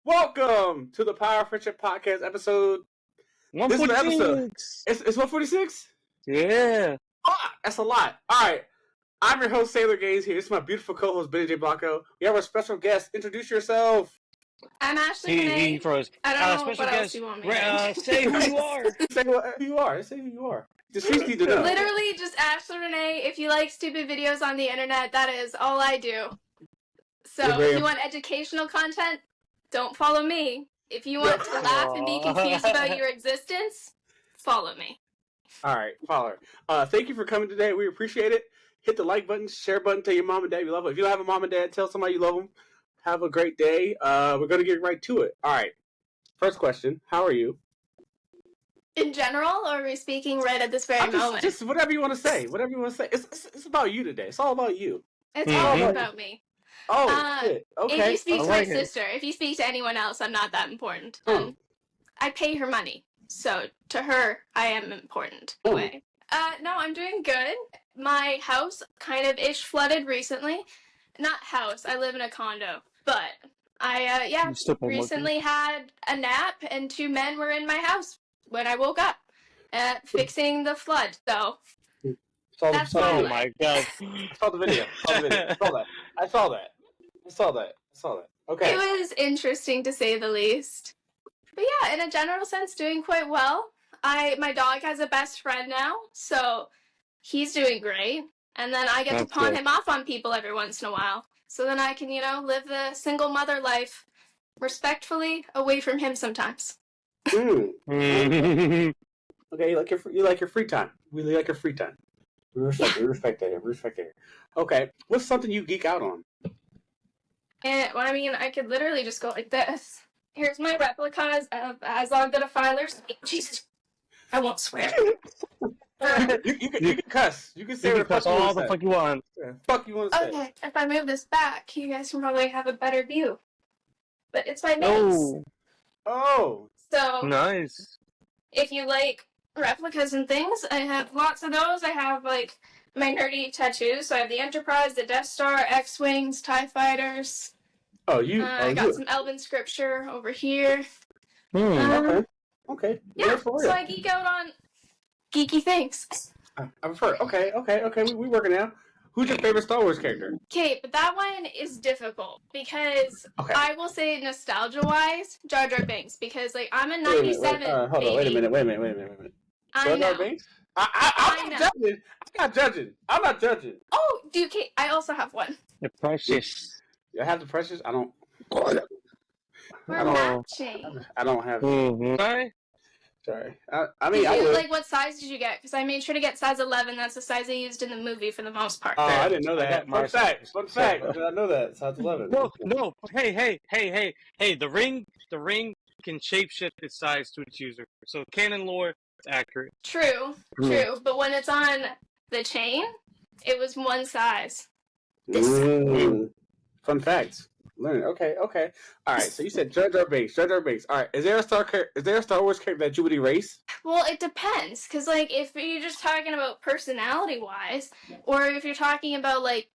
Welcome to the Power Friendship Podcast episode. This is the episode. It's 146? Yeah. Oh, that's a lot. All right. I'm your host, Sailor Gaze here. This is my beautiful co-host, Benny J. Blanco. We have our special guest. Introduce yourself. I'm Ash.Renee.ley. He froze. I don't know special what guest, else you want me to say who you are. Say who you are. Say who you are. The streets need to know. Literally just Ash.Renee. If you like stupid videos on the internet, that is all I do. So if you want educational content, don't follow me. If you want to laugh and be confused about your existence, follow me. All right, follow her. Thank you for coming today. We appreciate it. Hit the like button, share button, tell your mom and dad you love them. If you don't have a mom and dad, tell somebody you love them. Have a great day. We're going to get right to it. All right. First question. How are you? In general, or are we speaking right at this very moment? Just whatever you want to say. Whatever you want to say. It's about you today. It's all about you. It's all about me. Oh, shit. Okay. If you speak to my like sister, if you speak to anyone else, I'm not that important. I pay her money. So to her, I am important in a way. No, I'm doing good. My house kind of ish flooded recently. Not house, I live in a condo. But I recently had a nap and two men were in my house when I woke up fixing the flood. So that's my Oh life. my god. I saw the video. I saw that. Okay. It was interesting to say the least. But yeah, in a general sense, doing quite well. My dog has a best friend now, so he's doing great. And then I get to pawn him off on people every once in a while. So then I can, live the single mother life respectfully away from him sometimes. Okay, you like your free time. We like your free time. We respect that. Okay, what's something you geek out on? I could literally just go like this. Here's my replicas of Azog the Defilers. Jesus, I won't swear. You can cuss. You can say what the fuck you want. Fuck you want to say. Okay, if I move this back, you guys can probably have a better view. But it's my mates. Oh. So Nice. if you like replicas and things, I have lots of those. I have like my nerdy tattoos. So I have the Enterprise, the Death Star, X-Wings, TIE Fighters. I got some Elven scripture over here. Okay. Yeah, so I geek out on geeky things. I prefer. Okay. We working now. Who's your favorite Star Wars character? Okay, but that one is difficult because I will say nostalgia-wise, Jar Jar Binks, because like I'm a 97 Hold on, wait a minute. I know. Binks? I'm not judging. I'm not judging. Oh, dude, okay, I also have one. You're precious. I have the precious. I don't. We're matching. I don't have. Sorry. I would. Like, what size did you get? Because I made sure to get size 11. That's the size they used in the movie for the most part. Oh, I didn't know that. Fun fact. I did not know that. Size 11. No. Hey. The ring can shapeshift its size to its user. So canon lore, it's accurate. True. But when it's on the chain, it was one size. Fun facts. Learn. Okay. All right. So you said Jar Jar Binks. All right. Is there a Star Wars character that you would erase? Well, it depends, because like if you're just talking about personality-wise, or if you're talking about like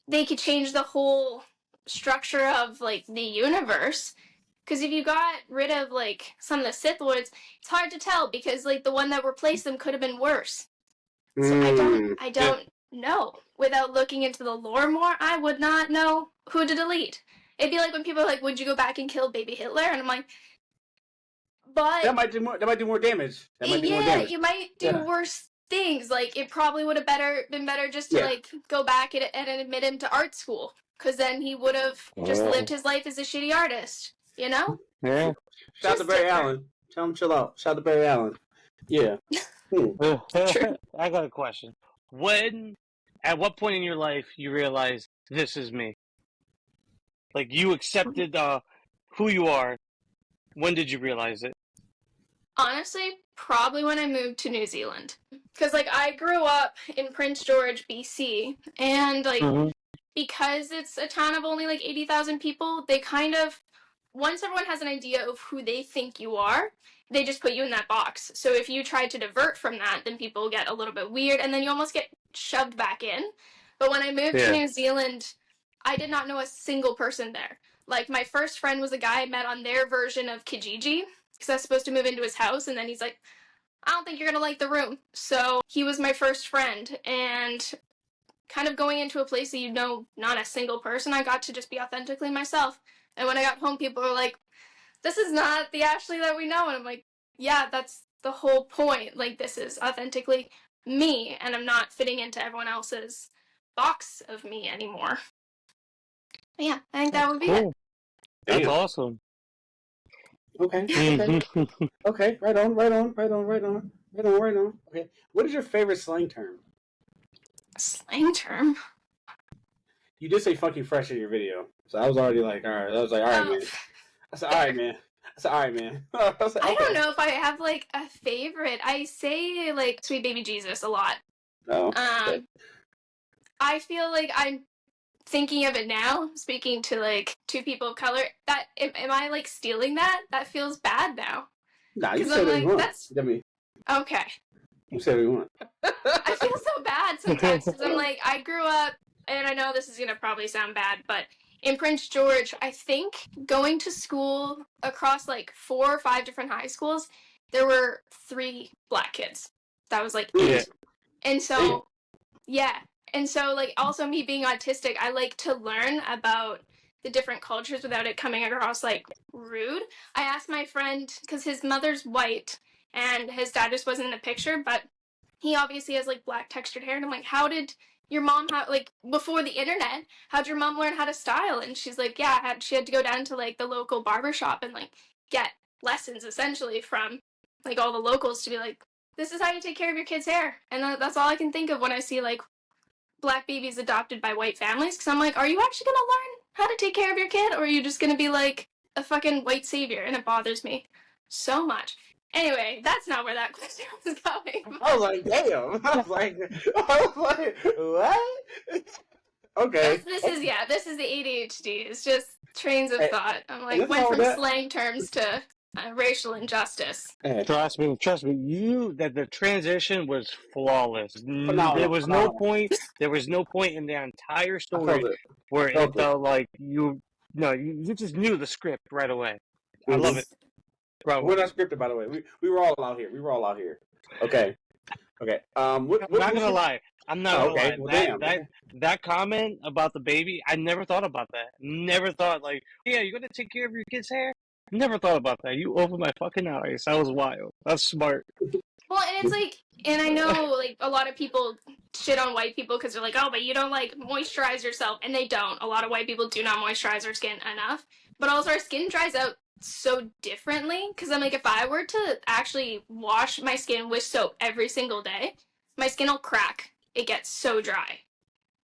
they could change the whole structure of like the universe. Because if you got rid of like some of the Sith Lords, it's hard to tell because like the one that replaced them could have been worse. So I don't know. Without looking into the lore more, I would not know who to delete. It'd be like when people are like, would you go back and kill baby Hitler? And I'm like, but that might do more damage. You might do worse things. Like it probably would have been better just to like go back and admit him to art school. Because then he would have just lived his life as a shitty artist. You know? Yeah. Shout out to Barry Allen. Tell him chill out. Shout out to Barry Allen. Yeah. I got a question. At what point in your life you realized this is me? Like you accepted who you are. When did you realize it? Honestly, probably when I moved to New Zealand. Because like I grew up in Prince George, BC, and like because it's a town of only like 80,000 people, they kind of, once everyone has an idea of who they think you are, they just put you in that box. So if you try to divert from that, then people get a little bit weird, and then you almost get shoved back in. But when I moved to New Zealand, I did not know a single person there. Like, my first friend was a guy I met on their version of Kijiji, because I was supposed to move into his house, and then he's like, I don't think you're gonna like the room. So he was my first friend, and kind of going into a place that you know not a single person, I got to just be authentically myself. And when I got home, people were like, this is not the Ashley that we know. And I'm like, yeah, that's the whole point. Like, this is authentically me, and I'm not fitting into everyone else's box of me anymore. But yeah, I think that would be it. That's Damn. awesome. Okay. Okay. Right on. Okay. What is your favorite slang term? A slang term? You did say funky fresh in your video. So I was already like, all right. I was like, all right, man. I said, all right, man. I was like, okay. I don't know if I have, like, a favorite. I say, like, Sweet Baby Jesus a lot. No. Okay. I feel like I'm thinking of it now, speaking to, like, two people of color. That, am I, like, stealing that? That feels bad now. Nah, you say what you want. I mean, okay. You say what you want. I feel so bad sometimes, because I'm like, I grew up, and I know this is going to probably sound bad, but in Prince George, I think going to school across, like, 4 or 5 different high schools, there were 3 black kids. That was, like, it. And so, yeah. And so, like, also me being autistic, I like to learn about the different cultures without it coming across, like, rude. I asked my friend, because his mother's white, and his dad just wasn't in the picture, but he obviously has, like, black textured hair, and I'm like, how did your mom have, like, before the internet, how'd your mom learn how to style? And she's like, yeah, she had to go down to, like, the local barbershop and, like, get lessons, essentially, from, like, all the locals to be like, this is how you take care of your kid's hair. And that's all I can think of when I see, like, black babies adopted by white families, because I'm like, are you actually gonna learn how to take care of your kid, or are you just gonna be, like, a fucking white savior? And it bothers me so much. Anyway, that's not where that question was going. I was like, damn. I was like, what? Okay. This is the ADHD. It's just trains of thought. I'm like, went went from from slang terms to racial injustice. Trust me. The transition was flawless. Phenomenal, There was no point in the entire story where it felt like you just knew the script right away. I love it. Bro. We're not scripted, by the way. We were all out here. Okay. I'm not gonna lie. I'm not gonna lie. Well, that comment about the baby, I never thought about that. Never thought, like, yeah, you're gonna take care of your kid's hair? Never thought about that. You opened my fucking eyes. That was wild. That's smart. Well, and it's like, and I know, like, a lot of people shit on white people because they're like, oh, but you don't, like, moisturize yourself. And they don't. A lot of white people do not moisturize their skin enough. But also our skin dries out so differently, because I'm like, if I were to actually wash my skin with soap every single day, my skin will crack. It gets so dry.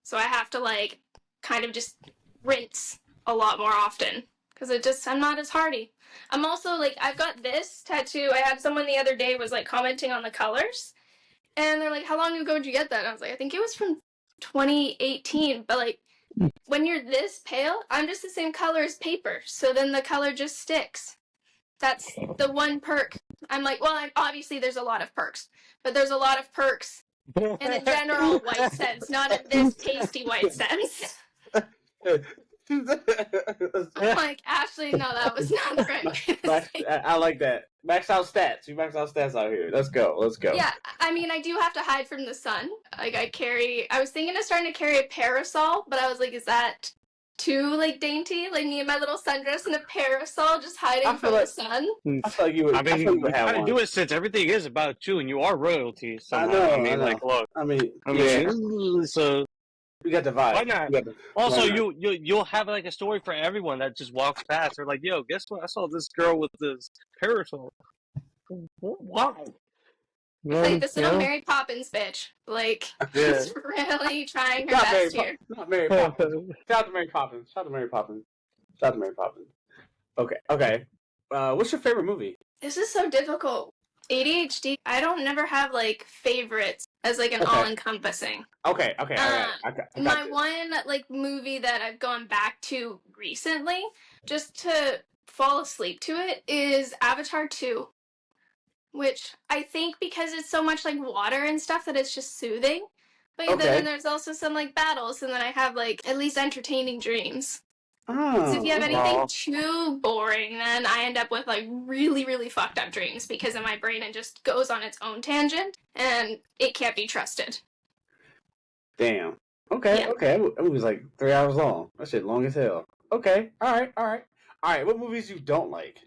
So I have to, like, kind of just rinse a lot more often, because I'm not as hardy. I'm also, like, I've got this tattoo. I had someone the other day was, like, commenting on the colors, and they're like, how long ago did you get that? And I was like, I think it was from 2018, but, like, when you're this pale, I'm just the same color as paper, so then the color just sticks. That's the one perk. I'm like, well, obviously there's a lot of perks, but there's a lot of perks in a general white sense, not in this pasty white sense. I'm like, Ashley, no, that was not the right way. I like that. Max out stats. You max out stats out here. Let's go. Yeah, I mean, I do have to hide from the sun. Like, I was thinking of starting to carry a parasol, but I was like, is that too, like, dainty? Like, me and my little sundress and a parasol just hiding from the sun? I feel like you would. I mean, you have gotta do it since everything is about you and you are royalty. I know. Like, look. So we got the vibe. Why not? Also, you'll have, like, a story for everyone that just walks past. They're like, yo, guess what? I saw this girl with this parasol. Why? Like, this little Mary Poppins bitch. Like, she's really trying her best here. Not Mary Poppins. Shout out to Mary Poppins. Okay. What's your favorite movie? This is so difficult. ADHD, I don't never have, like, favorites as, like, an all-encompassing. Okay. My one, like, movie that I've gone back to recently, just to fall asleep to it, is Avatar 2. Which I think because it's so much, like, water and stuff that it's just soothing. But then there's also some, like, battles, and then I have, like, at least entertaining dreams. Because if you have anything Oh. too boring, then I end up with like really, really fucked up dreams because of my brain and just goes on its own tangent and it can't be trusted. Damn. Okay, Yeah. okay. That movie's like 3 hours long. That shit long as hell. Okay, alright. Alright, what movies you don't like?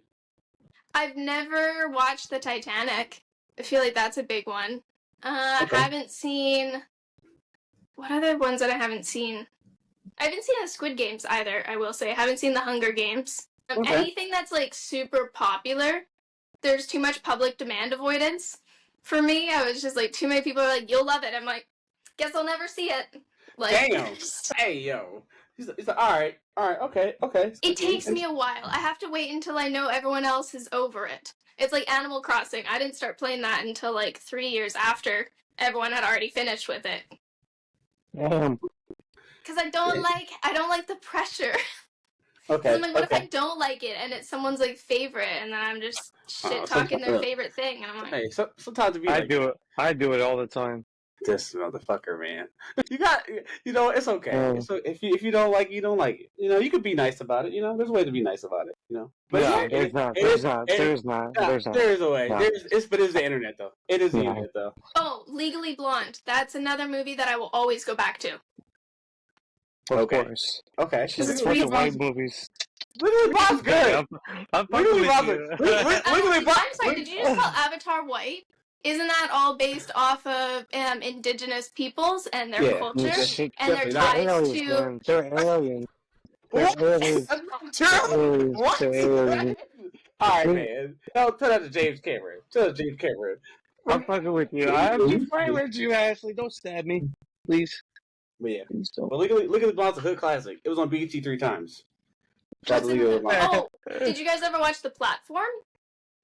I've never watched the Titanic. I feel like that's a big one. Okay. Haven't seen. What other ones that I haven't seen? I haven't seen the Squid Games either, I will say. I haven't seen the Hunger Games. Okay. Anything that's like super popular, there's too much public demand avoidance. For me, I was just like, too many people are like, you'll love it. I'm like, guess I'll never see it. Like, Damn. Hey, yo. He's like, alright, okay. It takes me a while. I have to wait until I know everyone else is over it. It's like Animal Crossing. I didn't start playing that until like 3 years after everyone had already finished with it. Because I don't like the pressure. Okay. I'm like, what if I don't like it and it's someone's like favorite, and then I'm just shit talking their favorite thing, and I'm like, hey, sometimes to be I do it. I do it all the time. This motherfucker, man. It's okay. So if you don't like it, you don't like it. You could be nice about it. There's a way to be nice about it. But No, there's not. There's not. There is a way. No. But it's the internet though. It is the internet though. oh, Legally Blonde. That's another movie that I will always go back to. Of Okay. course. Okay. She's it's a bunch of really white movies. Legally Blonde's good. I'm Legally fucking Blonde's with you. Legally Blonde. I'm sorry, did you just call Avatar white? Isn't that all based off of indigenous peoples and their culture and their ties to? They're aliens. What? They're aliens. What? They're aliens. Alright, man. Tell that to James Cameron. I'm fucking with you. I'm just playing with you, Ashley. Don't stab me, please. But yeah. Please don't. Well, Legally Blonde's a hood classic. It was on BET 3 times. Did you guys ever watch The Platform?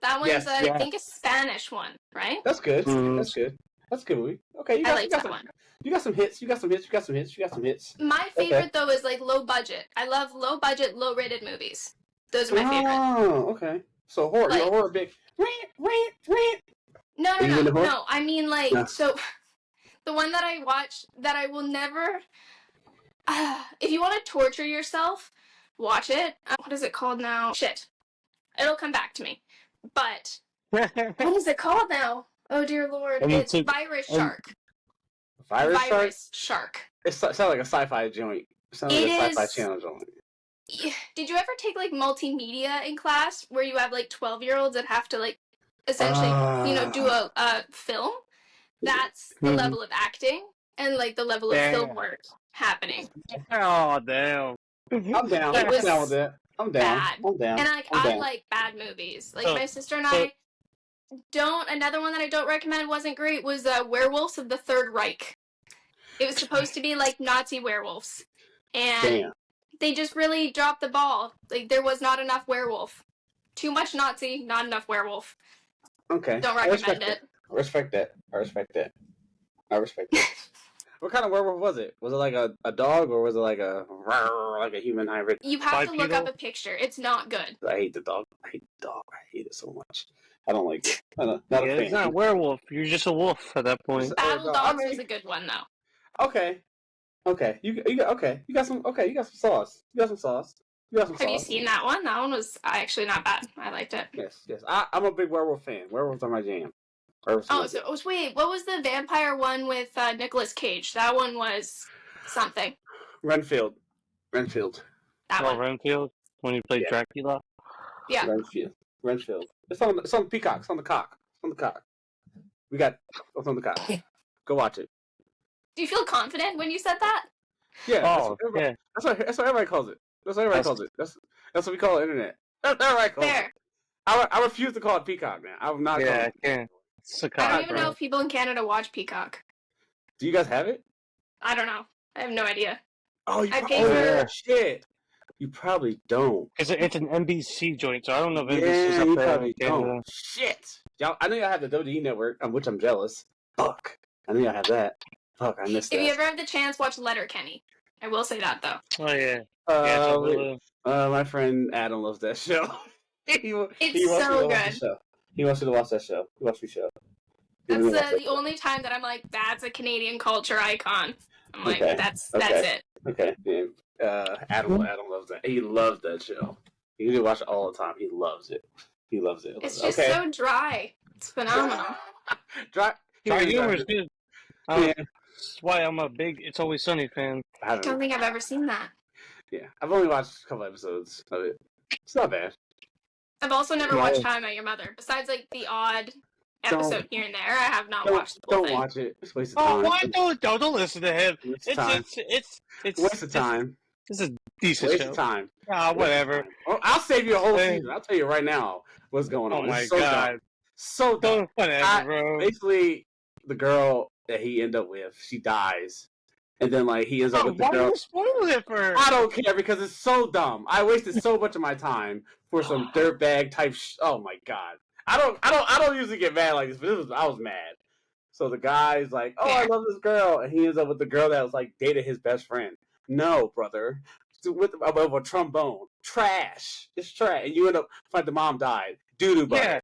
That one's, Yes. I think, a Spanish one, right? That's good. Mhm. That's good. That's a good movie. Okay, I like that one. You got some hits. You got some hits. My favorite, though, is like low budget. I love low budget, low rated movies. Those are my favorite. Oh, okay. So horror, you're a horror big. No. Are you into horror? No, I mean, like, No. so the one that I watched that I will never. If you want to torture yourself, watch it. What is it called now? Shit. It'll come back to me. But what is it called now? Oh dear Lord! It's Virus Shark. Virus Shark. It sounds like a sci-fi joint. It sounds like a sci-fi channel joint. Did you ever take like multimedia in class where you have like 12-year-olds that have to like essentially do a film? That's the level of acting and like the level of film work happening. Oh damn! I'm down. It was I'm down with that. I'm down. bad. I'm down. And like I like bad movies. Like my sister and I don't. Another one that I don't recommend wasn't great was Werewolves of the Third Reich. It was supposed to be like Nazi werewolves, and they just really dropped the ball. Like there was not enough werewolf. Too much Nazi, not enough werewolf. Okay. Don't recommend it. I respect that. What kind of werewolf was it? Was it like a dog or was it like a human hybrid? You have to look up a picture. It's not good. I hate the dog. I hate it so much. I don't like it. Not a fan. It's not a werewolf. You're just a wolf at that point. Battle Dogs was a good one though. Okay. You got some sauce. Have you seen that one? That one was actually not bad. I liked it. Yes. I'm a big werewolf fan. Werewolves are my jam. Wait, what was the vampire one with Nicolas Cage? That one was something. Renfield. That one. Renfield? When you played Dracula? Yeah. Renfield. It's on Peacock. It's on the cock. It's on the cock. Go watch it. Do you feel confident when you said that? Yeah. Yeah. That's what everybody calls it. That's what we call the internet. That's what everybody calls it. I refuse to call it Peacock now. I will not call it. Yeah, I don't even know if people in Canada watch Peacock. Do you guys have it? I don't know. I have no idea. Oh, shit. You probably don't. It's an NBC joint, so I don't know if NBC's up you there. probably don't. Shit. Y'all, I know y'all have the WWE network, which I'm jealous. Fuck. I know y'all have that. Fuck, I missed that. If you ever have the chance, watch Letterkenny. I will say that though. Oh yeah. My friend Adam loves that show. He wants so good. He wants you to watch that show. He wants you to show. That's the only time that I'm like, that's a Canadian culture icon. I'm like, that's it. Okay. Yeah. Adam loves that. He loves that show. He usually watch it all the time. He loves it. He loves it. It's just so dry. It's phenomenal. Dry humor is good. Yeah. That's why I'm a big It's Always Sunny fan. I don't think I've ever seen that. Yeah, I've only watched a couple episodes of it. It's not bad. I've also never watched How I Met Your Mother. Besides, like, the odd episode here and there, I have not watched the whole thing. Don't watch it. It's a waste of time. Oh, why don't listen to him? It's waste of time. It's a decent waste show. of time. Whatever. Oh, I'll save you a whole season. I'll tell you right now what's going on. Oh my so god. Dumb. So dumb. Whatever, bro. Basically, the girl that he ended up with, she dies. And then, like, he ends up with the girl. Why are you spoiling it for? I don't care because it's so dumb. I wasted so much of my time for some dirtbag type. Oh my god! I don't usually get mad like this, but I was mad. So the guy's like, "Oh, I love this girl," and he ends up with the girl that was like dated his best friend. No, brother, with a trombone, trash. It's trash, and you end up finding the mom died. Doo-doo butter. Yeah.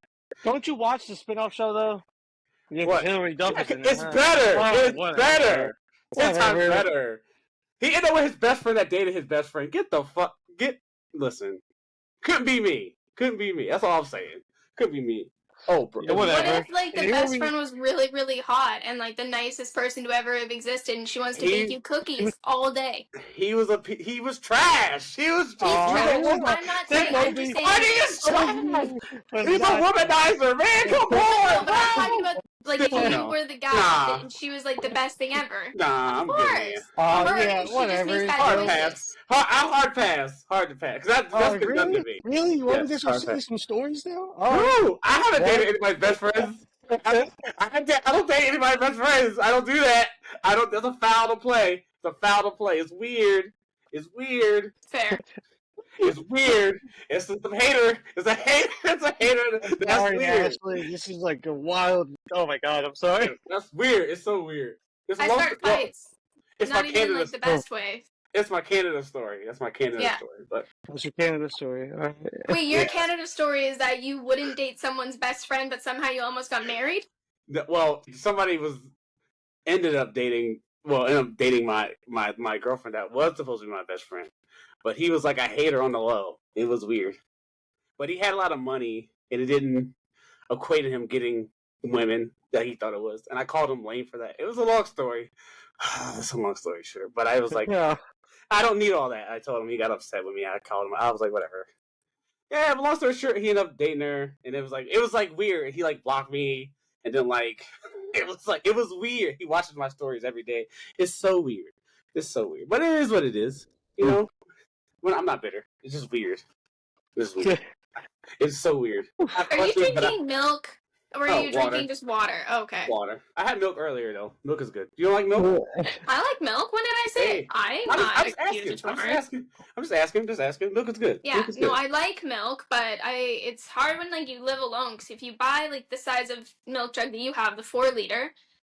Don't you watch the spin-off show though? Yeah, what? Hilary Duff is in it. It's better. It's whatever. better. 10 times better. He ended up with his best friend that dated his best friend. Listen. Couldn't be me. That's all I'm saying. Couldn't be me. Oh, bro. Yeah, whatever. What if, like, the best friend was really, really hot and, like, the nicest person to ever have existed, and she wants to bake you cookies all day? He was trash. He was trash. I'm not saying. I'm just saying. Why do you trash? He's a womanizer, man. Come on. But I'm talking about, like, if you were the guy and she was, like, the best thing ever. Nah, of course. I'm good, man. Yeah, whatever. Hard pass. Hard to pass. Because that's good enough to me. Really? You want me to some stories now? No, I haven't dated anybody's best friends. I don't date anybody's best friends. I don't do that. That's a foul to play. It's weird. Fair. It's weird. It's a hater. It's a hater. That's sorry, weird. Ashley. This is like a wild. Oh my god, I'm sorry. That's weird. It's so weird. I start fights. It's not my even Canada like the best way. It's my Canada story. That's my Canada story. But what's your Canada story? Right. Wait, your Canada story is that you wouldn't date someone's best friend, but somehow you almost got married? Well, somebody ended up dating my girlfriend that was supposed to be my best friend. But he was like a hater on the low. It was weird. But he had a lot of money, and it didn't equate to him getting women that he thought it was. And I called him lame for that. It was a long story. It's a long story, sure. But I was like, I don't need all that. I told him. He got upset with me. I called him. I was like, whatever. Yeah, but long story short, he ended up dating her, and it was like weird. He like blocked me, and then like it was weird. He watches my stories every day. It's so weird. But it is what it is. You know. Well, I'm not bitter. It's just weird. It's so weird. Are you drinking milk? Or are you drinking just water? Oh, okay. Water. I had milk earlier, though. Milk is good. You don't like milk? I like milk. When did I say it? I'm just asking. Milk is good. Yeah, no, I like milk, but it's hard when, like, you live alone, because if you buy, like, the size of milk jug that you have, the 4-liter,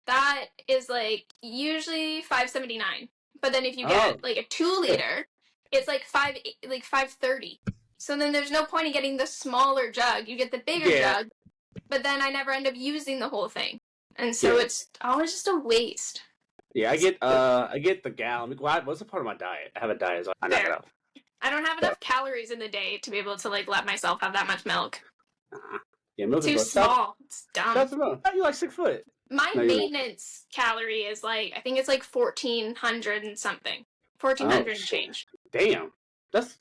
that is, like, usually $5.79. But then if you get, like, a 2-liter, it's, like, $5.30. So then there's no point in getting the smaller jug. You get the bigger jug. But then I never end up using the whole thing, and so it's always just a waste. Yeah, I get the gallon. What's a part of my diet? I have a diet, so I knock it out. I don't have enough calories in the day to be able to like let myself have that much milk. Yeah, milk too is small. It's dumb. That's enough. You're like 6 foot. My maintenance calorie is like I think it's like 1,400 and something. 1,400 and change. Damn, that's.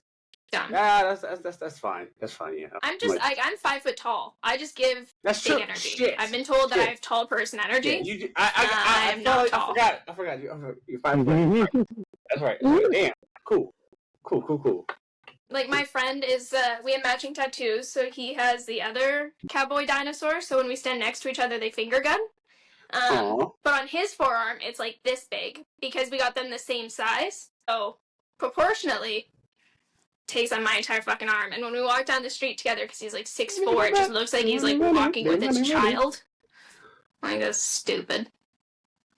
Dumb. Yeah, that's fine. That's fine. Yeah. I'm just I'm 5 foot tall. I just give big energy. Shit. I've been told that I have tall person energy. Yeah, I'm not tall. I forgot. You're 5 foot. That's right. Damn. Cool. Like my friend is, we have matching tattoos, so he has the other cowboy dinosaur. So when we stand next to each other, they finger gun. But on his forearm, it's like this big because we got them the same size. So proportionately. Takes on my entire fucking arm, and when we walk down the street together, because he's like 6'4", it just looks like he's like walking with his child. Like, that's stupid.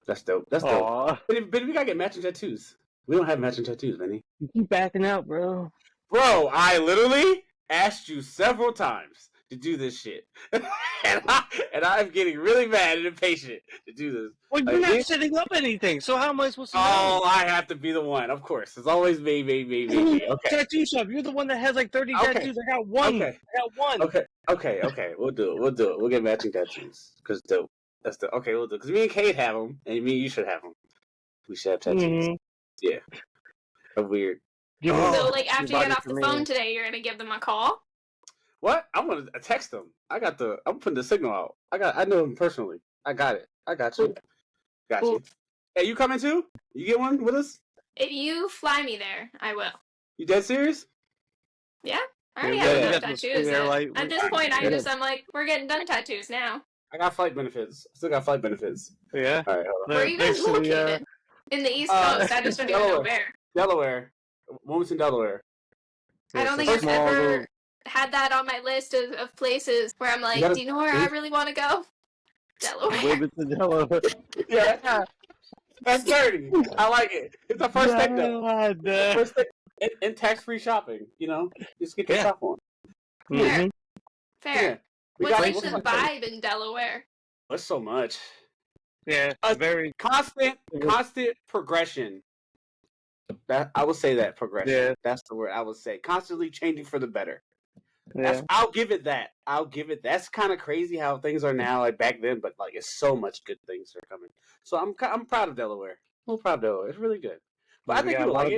That's dope. But we gotta get matching tattoos. We don't have matching tattoos, Benny. You keep backing out, bro. Bro, I literally asked you several times to do this shit, and I'm getting really mad and impatient to do this. Well, you're not setting up anything, so how am I supposed to know? Oh, I have to be the one, of course. It's always me. Okay. Tattoo shop. You're the one that has like 30 tattoos. I got one. Okay. I got one. Okay. We'll do it. We'll get matching tattoos. Cause dope. That's the okay. We'll do it. Cause me and Kate have them, and me and you should have them. We should have tattoos. Mm-hmm. Yeah. Weird. So, like, after you get off the phone today, you're gonna give them a call? What? I'm gonna text them. I'm putting the signal out. I know them personally. I got it. I got you. Got you. Hey, you coming too? You get one with us? If you fly me there, I will. You dead serious? Yeah. I already have enough tattoos. At this point, I'm like, we're getting done tattoos now. I got flight benefits. Still got flight benefits. Yeah. All right. Where are you guys located? In the East Coast. I just don't even know where. Delaware. Wilmington, Delaware. I don't think I've ever had that on my list of places where I'm like, do you know where I really want to go? Delaware. Wilmington, Delaware. Yeah. That's dirty. I like it. It's the first thing though. First thing in tax-free shopping, you know? Just get your shop on. Fair. Fair. Yeah. What's like the vibe in Delaware? What's so much? Yeah, very constant progression. That I would say that progression. Yeah. That's the word I would say. Constantly changing for the better. Yeah. I'll give it that. That's kind of crazy how things are now, like back then, but like it's so much good things are coming. So I'm proud of Delaware. I'm proud of Delaware. It's really good. But I think a lot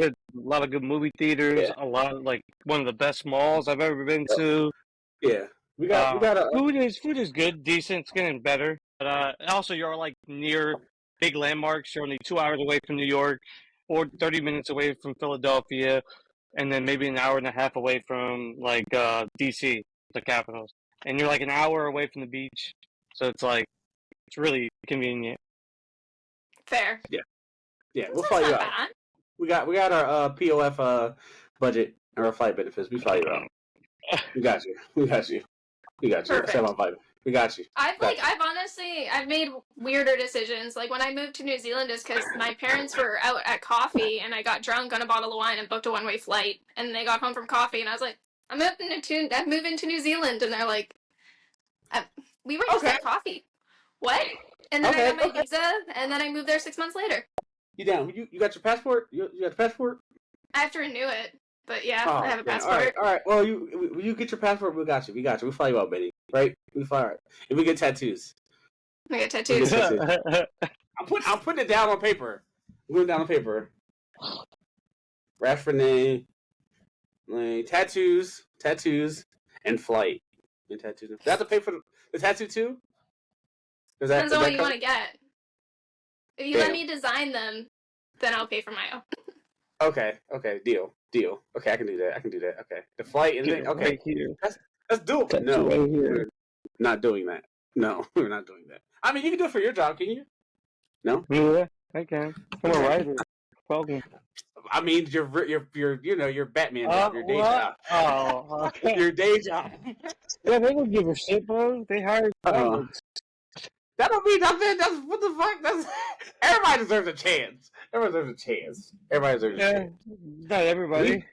of good movie theaters. Yeah. A lot of like one of the best malls I've ever been to. Yeah, we got food is good, decent. It's getting better. But also you're like near big landmarks. You're only 2 hours away from New York, or 30 minutes away from Philadelphia. And then maybe an hour and a half away from, like, D.C., the capitals. And you're, like, an hour away from the beach. So it's, like, it's really convenient. Fair. Yeah, we'll fly you out. Bad. We got our POF budget, our flight benefits. We fly you out. We got you. Perfect. We got you. I've made weirder decisions. Like when I moved to New Zealand is because my parents were out at coffee and I got drunk on a bottle of wine and booked a one-way flight. And they got home from coffee and I was like, I'm moving to New Zealand. And they're like, we were just at coffee. What? And then I got my visa and then I moved there 6 months later. You down? You got your passport? You got the passport? I have to renew it. But yeah, I have a passport. All right. Well, you get your passport. We got you. We'll fly you out, Betty. Right? We fly out. And we get tattoos. We get tattoos. I'm putting it down on paper. I'm putting it down on paper. Ash.Renee.ley, tattoos, and flight. And tattoos. Do I have to pay for the tattoo too? Depends on what you want to get. If you let me design them, then I'll pay for my own. Okay, deal. Okay, I can do that. Okay, the flight and then okay, that's doable. No, we're not doing that. No, we're not doing that. I mean, you can do it for your job, can you? No. Yeah, I can. I'm a writer. Welcome. I mean, your Batman job, your day job. Oh, okay. Your day job. Yeah, they don't give a shit, bro. They hire. That don't mean nothing. That's what the fuck. Everybody deserves a chance. Everybody deserves a chance. Not everybody.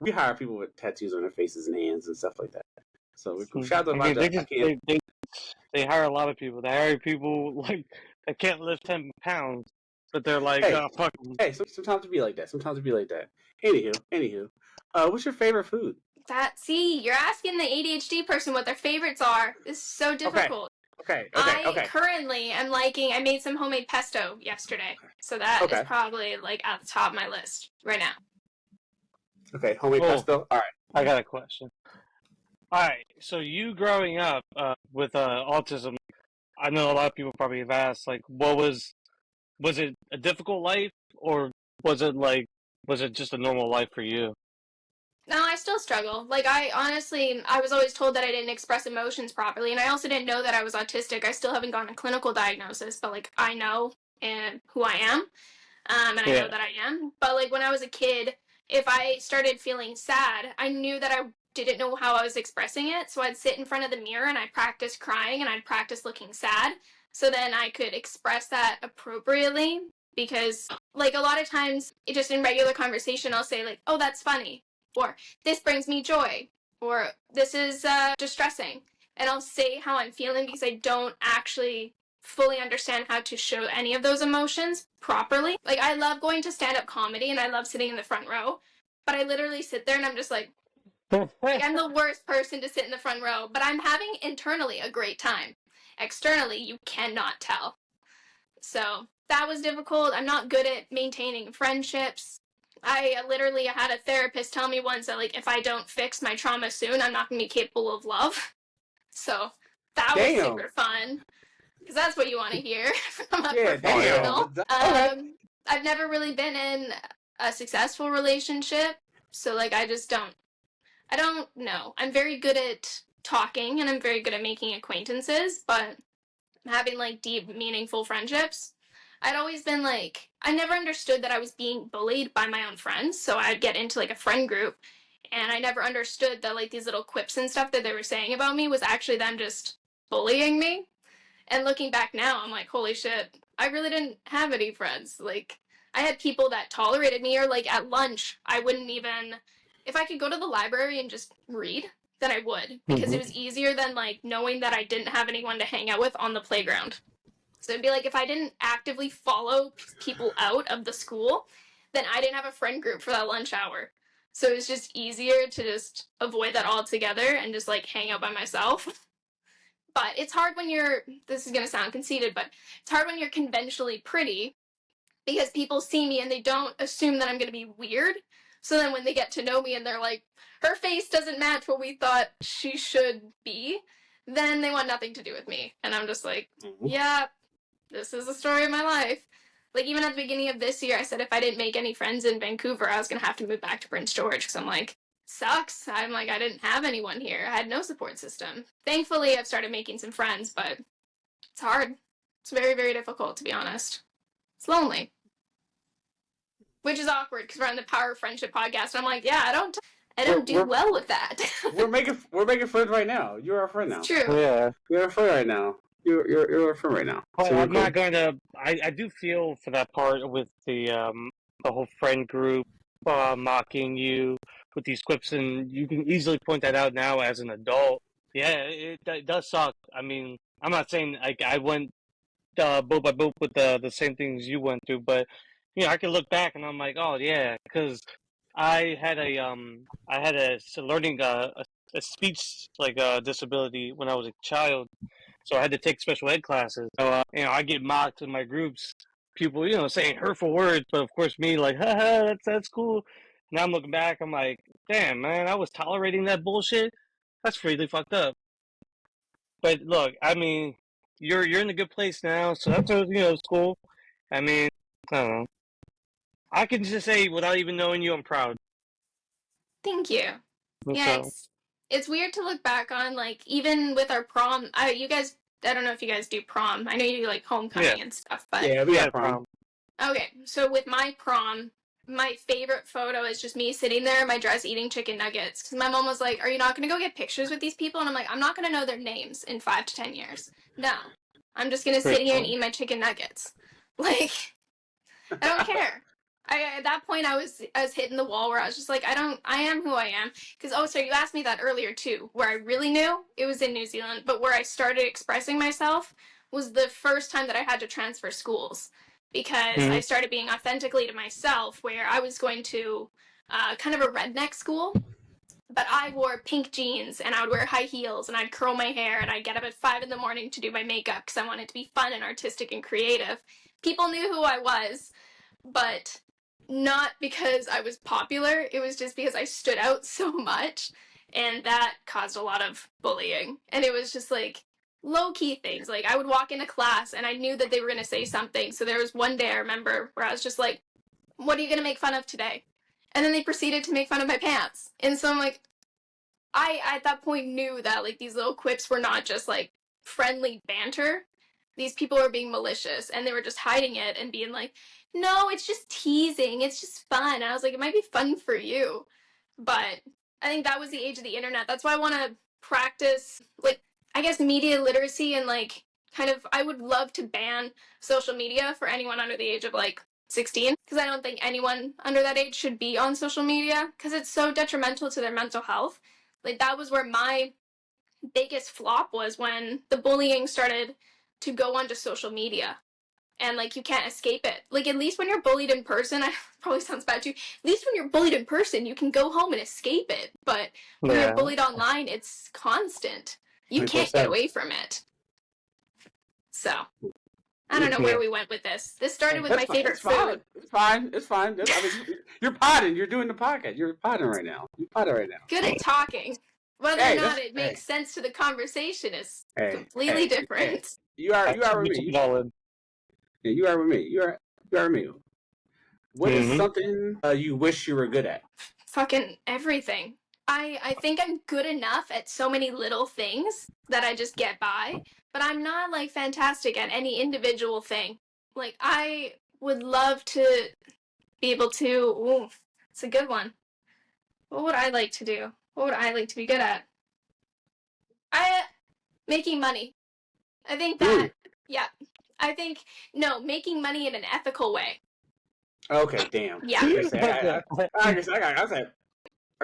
We hire people with tattoos on their faces and hands and stuff like that. So we shout out my job. They hire a lot of people. They hire people like that can't lift 10 pounds, but they're like, fuck them. Hey, sometimes it be like that. Anywho, what's your favorite food? You're asking the ADHD person what their favorites are. It's so difficult. Okay. Currently I made some homemade pesto yesterday. So that is probably like at the top of my list right now. Okay, homemade pesto. All right. I got a question. All right. So you growing up with autism, I know a lot of people probably have asked, like, was it a difficult life or was it just a normal life for you? No, I still struggle. Like, I was always told that I didn't express emotions properly, and I also didn't know that I was autistic. I still haven't gotten a clinical diagnosis, but, like, I know who I am, and I know that I am. But, like, when I was a kid, if I started feeling sad, I knew that I didn't know how I was expressing it, so I'd sit in front of the mirror, and I'd practice crying, and I'd practice looking sad, so then I could express that appropriately, because, like, a lot of times, just in regular conversation, I'll say, like, oh, that's funny. Or, this brings me joy. Or, this is distressing. and I'll say how I'm feeling because I don't actually fully understand how to show any of those emotions properly. Like, I love going to stand-up comedy and I love sitting in the front row, but I literally sit there and I'm just like I'm the worst person to sit in the front row, but I'm having internally a great time. Externally, you cannot tell. So that was difficult. I'm not good at maintaining friendships. I literally had a therapist tell me once that, like, if I don't fix my trauma soon, I'm not going to be capable of love. So that was super fun, because that's what you want to hear from a professional. I've never really been in a successful relationship, so, like, I don't know. I'm very good at talking and I'm very good at making acquaintances, but having, like, deep, meaningful friendships, I'd always been like, I never understood that I was being bullied by my own friends, so I'd get into, like, a friend group, and I never understood that, like, these little quips and stuff that they were saying about me was actually them just bullying me. And looking back now, I'm like, holy shit, I really didn't have any friends. Like, I had people that tolerated me, or, like, at lunch, I wouldn't even, if I could go to the library and just read, then I would, because it was easier than, like, knowing that I didn't have anyone to hang out with on the playground. So it'd be like, if I didn't actively follow people out of the school, then I didn't have a friend group for that lunch hour. So it was just easier to just avoid that altogether and just, like, hang out by myself. But it's hard when this is going to sound conceited, but it's hard when you're conventionally pretty, because people see me and they don't assume that I'm going to be weird. So then when they get to know me and they're like, her face doesn't match what we thought she should be, then they want nothing to do with me. And I'm just like, yeah, this is the story of my life. Like, even at the beginning of this year, I said if I didn't make any friends in Vancouver, I was going to have to move back to Prince George, because I'm like, sucks. I'm like, I didn't have anyone here. I had no support system. Thankfully, I've started making some friends, but it's hard. It's very, very difficult, to be honest. It's lonely. Which is awkward, because we're on the Power of Friendship podcast, and I'm like, yeah, I don't do well with that. we're making friends right now. You're our friend now. It's true. Yeah. You're our friend right now. You're our friend right now. But So I'm not going to. I do feel for that part with the whole friend group mocking you with these quips, and you can easily point that out now as an adult. Yeah, it does suck. I mean, I'm not saying like I went boat by boat with the same things you went through, but you know, I can look back and I'm like, oh yeah, because I had a learning a speech like disability when I was a child, so I had to take special ed classes. So you know, I get mocked in my groups, people saying hurtful words, but of course me like, haha, that's cool. Now I'm looking back, I'm like, damn man, I was tolerating that bullshit. That's really fucked up. But look, I mean, you're in a good place now, so that's it's cool. I mean, I don't know. I can just say without even knowing you, I'm proud. Thank you. Yeah, it's weird to look back on, like, even with our prom. I don't know if you guys do prom. I know you do, like, homecoming and stuff, but yeah, we had prom. Okay, so with my prom, my favorite photo is just me sitting there in my dress eating chicken nuggets. Because my mom was like, are you not going to go get pictures with these people? And I'm like, I'm not going to know their names in 5 to 10 years. No. I'm just going to sit here and eat my chicken nuggets. Like, I don't care. At that point, I was hitting the wall where I was just like, I am who I am. Because, you asked me that earlier, too. Where I really knew, it was in New Zealand. But where I started expressing myself was the first time that I had to transfer schools. Because I started being authentically to myself, where I was going to kind of a redneck school, but I wore pink jeans and I would wear high heels and I'd curl my hair and I'd get up at 5 in the morning to do my makeup because I wanted to be fun and artistic and creative. People knew who I was, but not because I was popular. It was just because I stood out so much, and that caused a lot of bullying. And it was just like low-key things. Like, I would walk into class and I knew that they were going to say something. So there was one day I remember where I was just like, what are you going to make fun of today? And then they proceeded to make fun of my pants. And so I'm like, I at that point knew that, like, these little quips were not just like friendly banter. These people were being malicious, and they were just hiding it and being like, no, it's just teasing, it's just fun. And I was like, it might be fun for you. But I think that was the age of the internet. That's why I want to practice, like, I guess, media literacy, and, like, kind of, I would love to ban social media for anyone under the age of, like, 16, because I don't think anyone under that age should be on social media, because it's so detrimental to their mental health. Like, that was where my biggest flop was when the bullying started to go onto social media. And, like, you can't escape it. Like, at least when you're bullied in person, I probably sounds bad too, at least when you're bullied in person, you can go home and escape it. But when you're bullied online, it's constant. You can't get away from it. So, I don't know where we went with this. This started with my favorite food. It's fine. I mean, you're podding. You're doing the podcast. You're podding right now. Good at talking. Whether or not it makes sense to the conversation is completely different. You are with me. Yeah, you are with me. You are with me. What is something you wish you were good at? Fucking everything. I think I'm good enough at so many little things that I just get by, but I'm not, like, fantastic at any individual thing. Like, I would love to be able to... Ooh, it's a good one. What would I like to do? What would I like to be good at? Making money. I think that... Yeah. I think... No, making money in an ethical way. Okay, damn. Yeah. I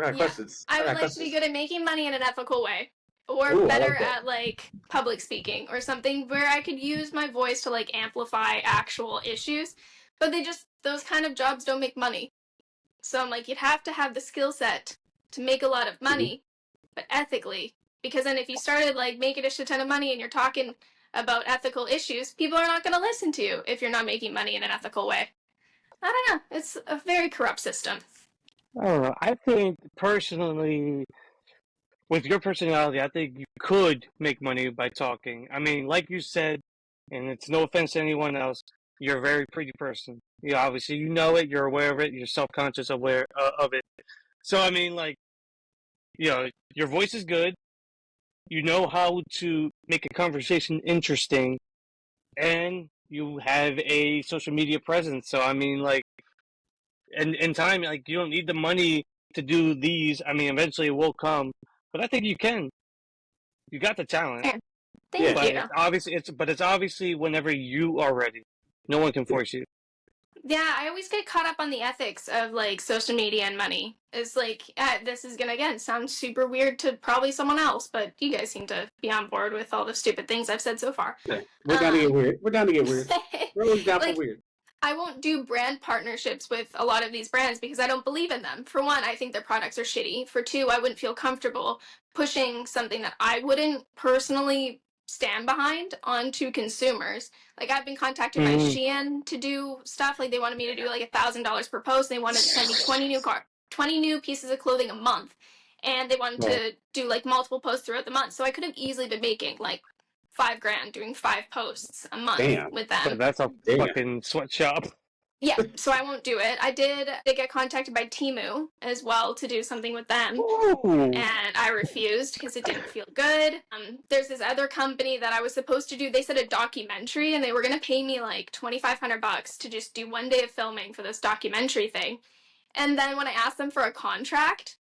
got questions. I would like to be good at making money in an ethical way. Or better at, like, public speaking or something where I could use my voice to, like, amplify actual issues. But those kind of jobs don't make money. So I'm like, you'd have to have the skill set to make a lot of money, but ethically. Because then if you started, like, making a shit ton of money and you're talking about ethical issues, people are not going to listen to you if you're not making money in an ethical way. I don't know. It's a very corrupt system. I don't know. I think, personally, with your personality, I think you could make money by talking. I mean, like you said, and it's no offense to anyone else, you're a very pretty person. You obviously, you know it, you're aware of it, you're self-conscious aware of it. So, I mean, like, you know, your voice is good, you know how to make a conversation interesting, and you have a social media presence. So, I mean, like, and in time, like, you don't need the money to do these. I mean, eventually it will come, but I think you can. You got the talent. Thank you. It's obviously whenever you are ready. No one can force you. Yeah, I always get caught up on the ethics of, like, social media and money. It's like, this is gonna, again, sound super weird to probably someone else, but you guys seem to be on board with all the stupid things I've said so far. Yeah, we're down to get weird. We're always down for weird. I won't do brand partnerships with a lot of these brands because I don't believe in them. For one, I think their products are shitty. For two, I wouldn't feel comfortable pushing something that I wouldn't personally stand behind onto consumers. Like, I've been contacted by Shein to do stuff. Like, they wanted me to do, like, $1,000 per post. They wanted to send me 20 new pieces of clothing a month. And they wanted to do, like, multiple posts throughout the month. So I could have easily been making, like, $5,000 doing 5 posts a month with them. But that's a fucking sweatshop. Yeah, so I won't do it. I did get contacted by Temu as well to do something with them. And I refused because it didn't feel good. There's this other company that I was supposed to do. They said a documentary, and they were going to pay me like $2,500 to just do 1 day of filming for this documentary thing. And then when I asked them for a contract,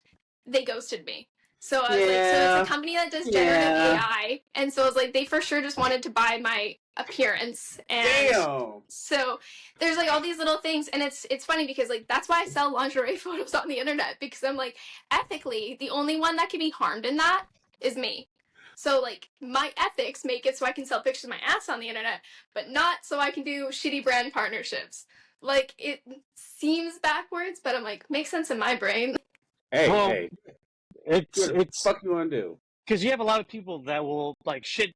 they ghosted me. So I was like, so it's a company that does generative AI. And so I was like, they for sure just wanted to buy my appearance. And so there's like all these little things. And it's funny because like, that's why I sell lingerie photos on the internet, because I'm like, ethically, the only one that can be harmed in that is me. So like, my ethics make it so I can sell pictures of my ass on the internet, but not so I can do shitty brand partnerships. Like, it seems backwards, but I'm like, makes sense in my brain. Hey. It's what the fuck you want to do? Because you have a lot of people that will like shit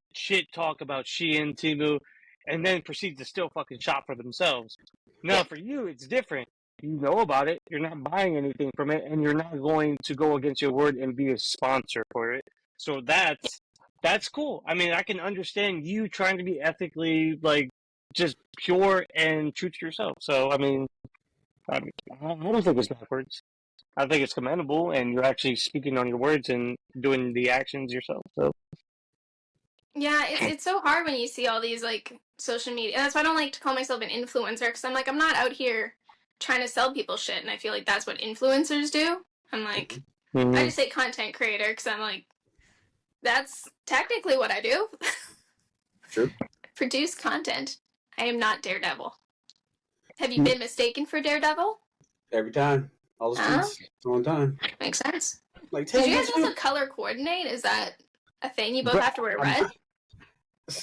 talk about Shein, Temu, and then proceed to still fucking shop for themselves. Now for you, it's different. You know about it. You're not buying anything from it, and you're not going to go against your word and be a sponsor for it. So that's cool. I mean, I can understand you trying to be ethically like just pure and true to yourself. So I don't think it's backwards. I think it's commendable, and you're actually speaking on your words and doing the actions yourself. So, yeah, it's so hard when you see all these like social media. And that's why I don't like to call myself an influencer, because I'm like, I'm not out here trying to sell people shit, and I feel like that's what influencers do. I'm like, I just say content creator because I'm like, that's technically what I do. Sure. Produce content. I am not Daredevil. Have you been mistaken for Daredevil? Every time. All the streets, all the time. Makes sense. Like, did you guys also color coordinate? Is that a thing? You both have to wear red?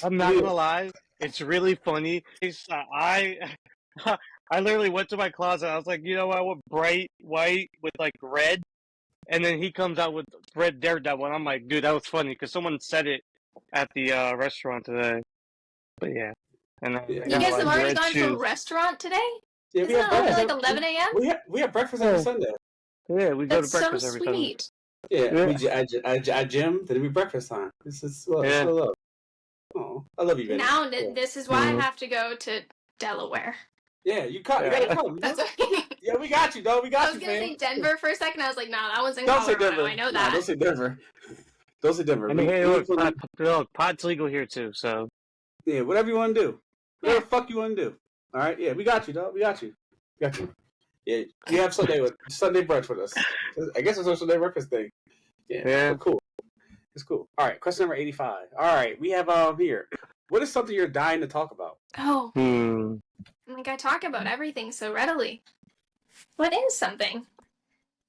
I'm not gonna lie. It's really funny. I I literally went to my closet. I was like, you know what? I want bright white with like red, and then he comes out with red Daredevil, and I'm like, dude, that was funny because someone said it at the restaurant today. But yeah, and then Yeah. I You got guys like have already red gone to a shoes. restaurant today? Yeah, Isn't it only like 11 a.m.? We have breakfast every Sunday. Yeah, we go to That's so breakfast every Sunday. sweet. Yeah, Yeah. I gym, then we breakfast time. This is still love. Oh, I love you, Vinny. Now, Yeah. this is why I have to go to Delaware. Yeah, you gotta come. You That's know? okay. Yeah, we got you, dog. We got I was you, gonna man. say Denver for a second. I was like, nah, that one's in Don't say Colorado. Denver. I know Nah, that. don't say Denver. Don't say Denver. I mean, hey, look, pod's legal here too, so. Yeah, whatever you want to do. Whatever Yeah. the fuck you want to do. All right? Yeah, we got you, dog. We got you. Yeah, you have Sunday brunch with us. I guess it's a Sunday breakfast thing. Yeah. Cool. It's cool. All right, question number 85. All right, we have here. What is something you're dying to talk about? Oh. Like, I talk about everything so readily. What is something?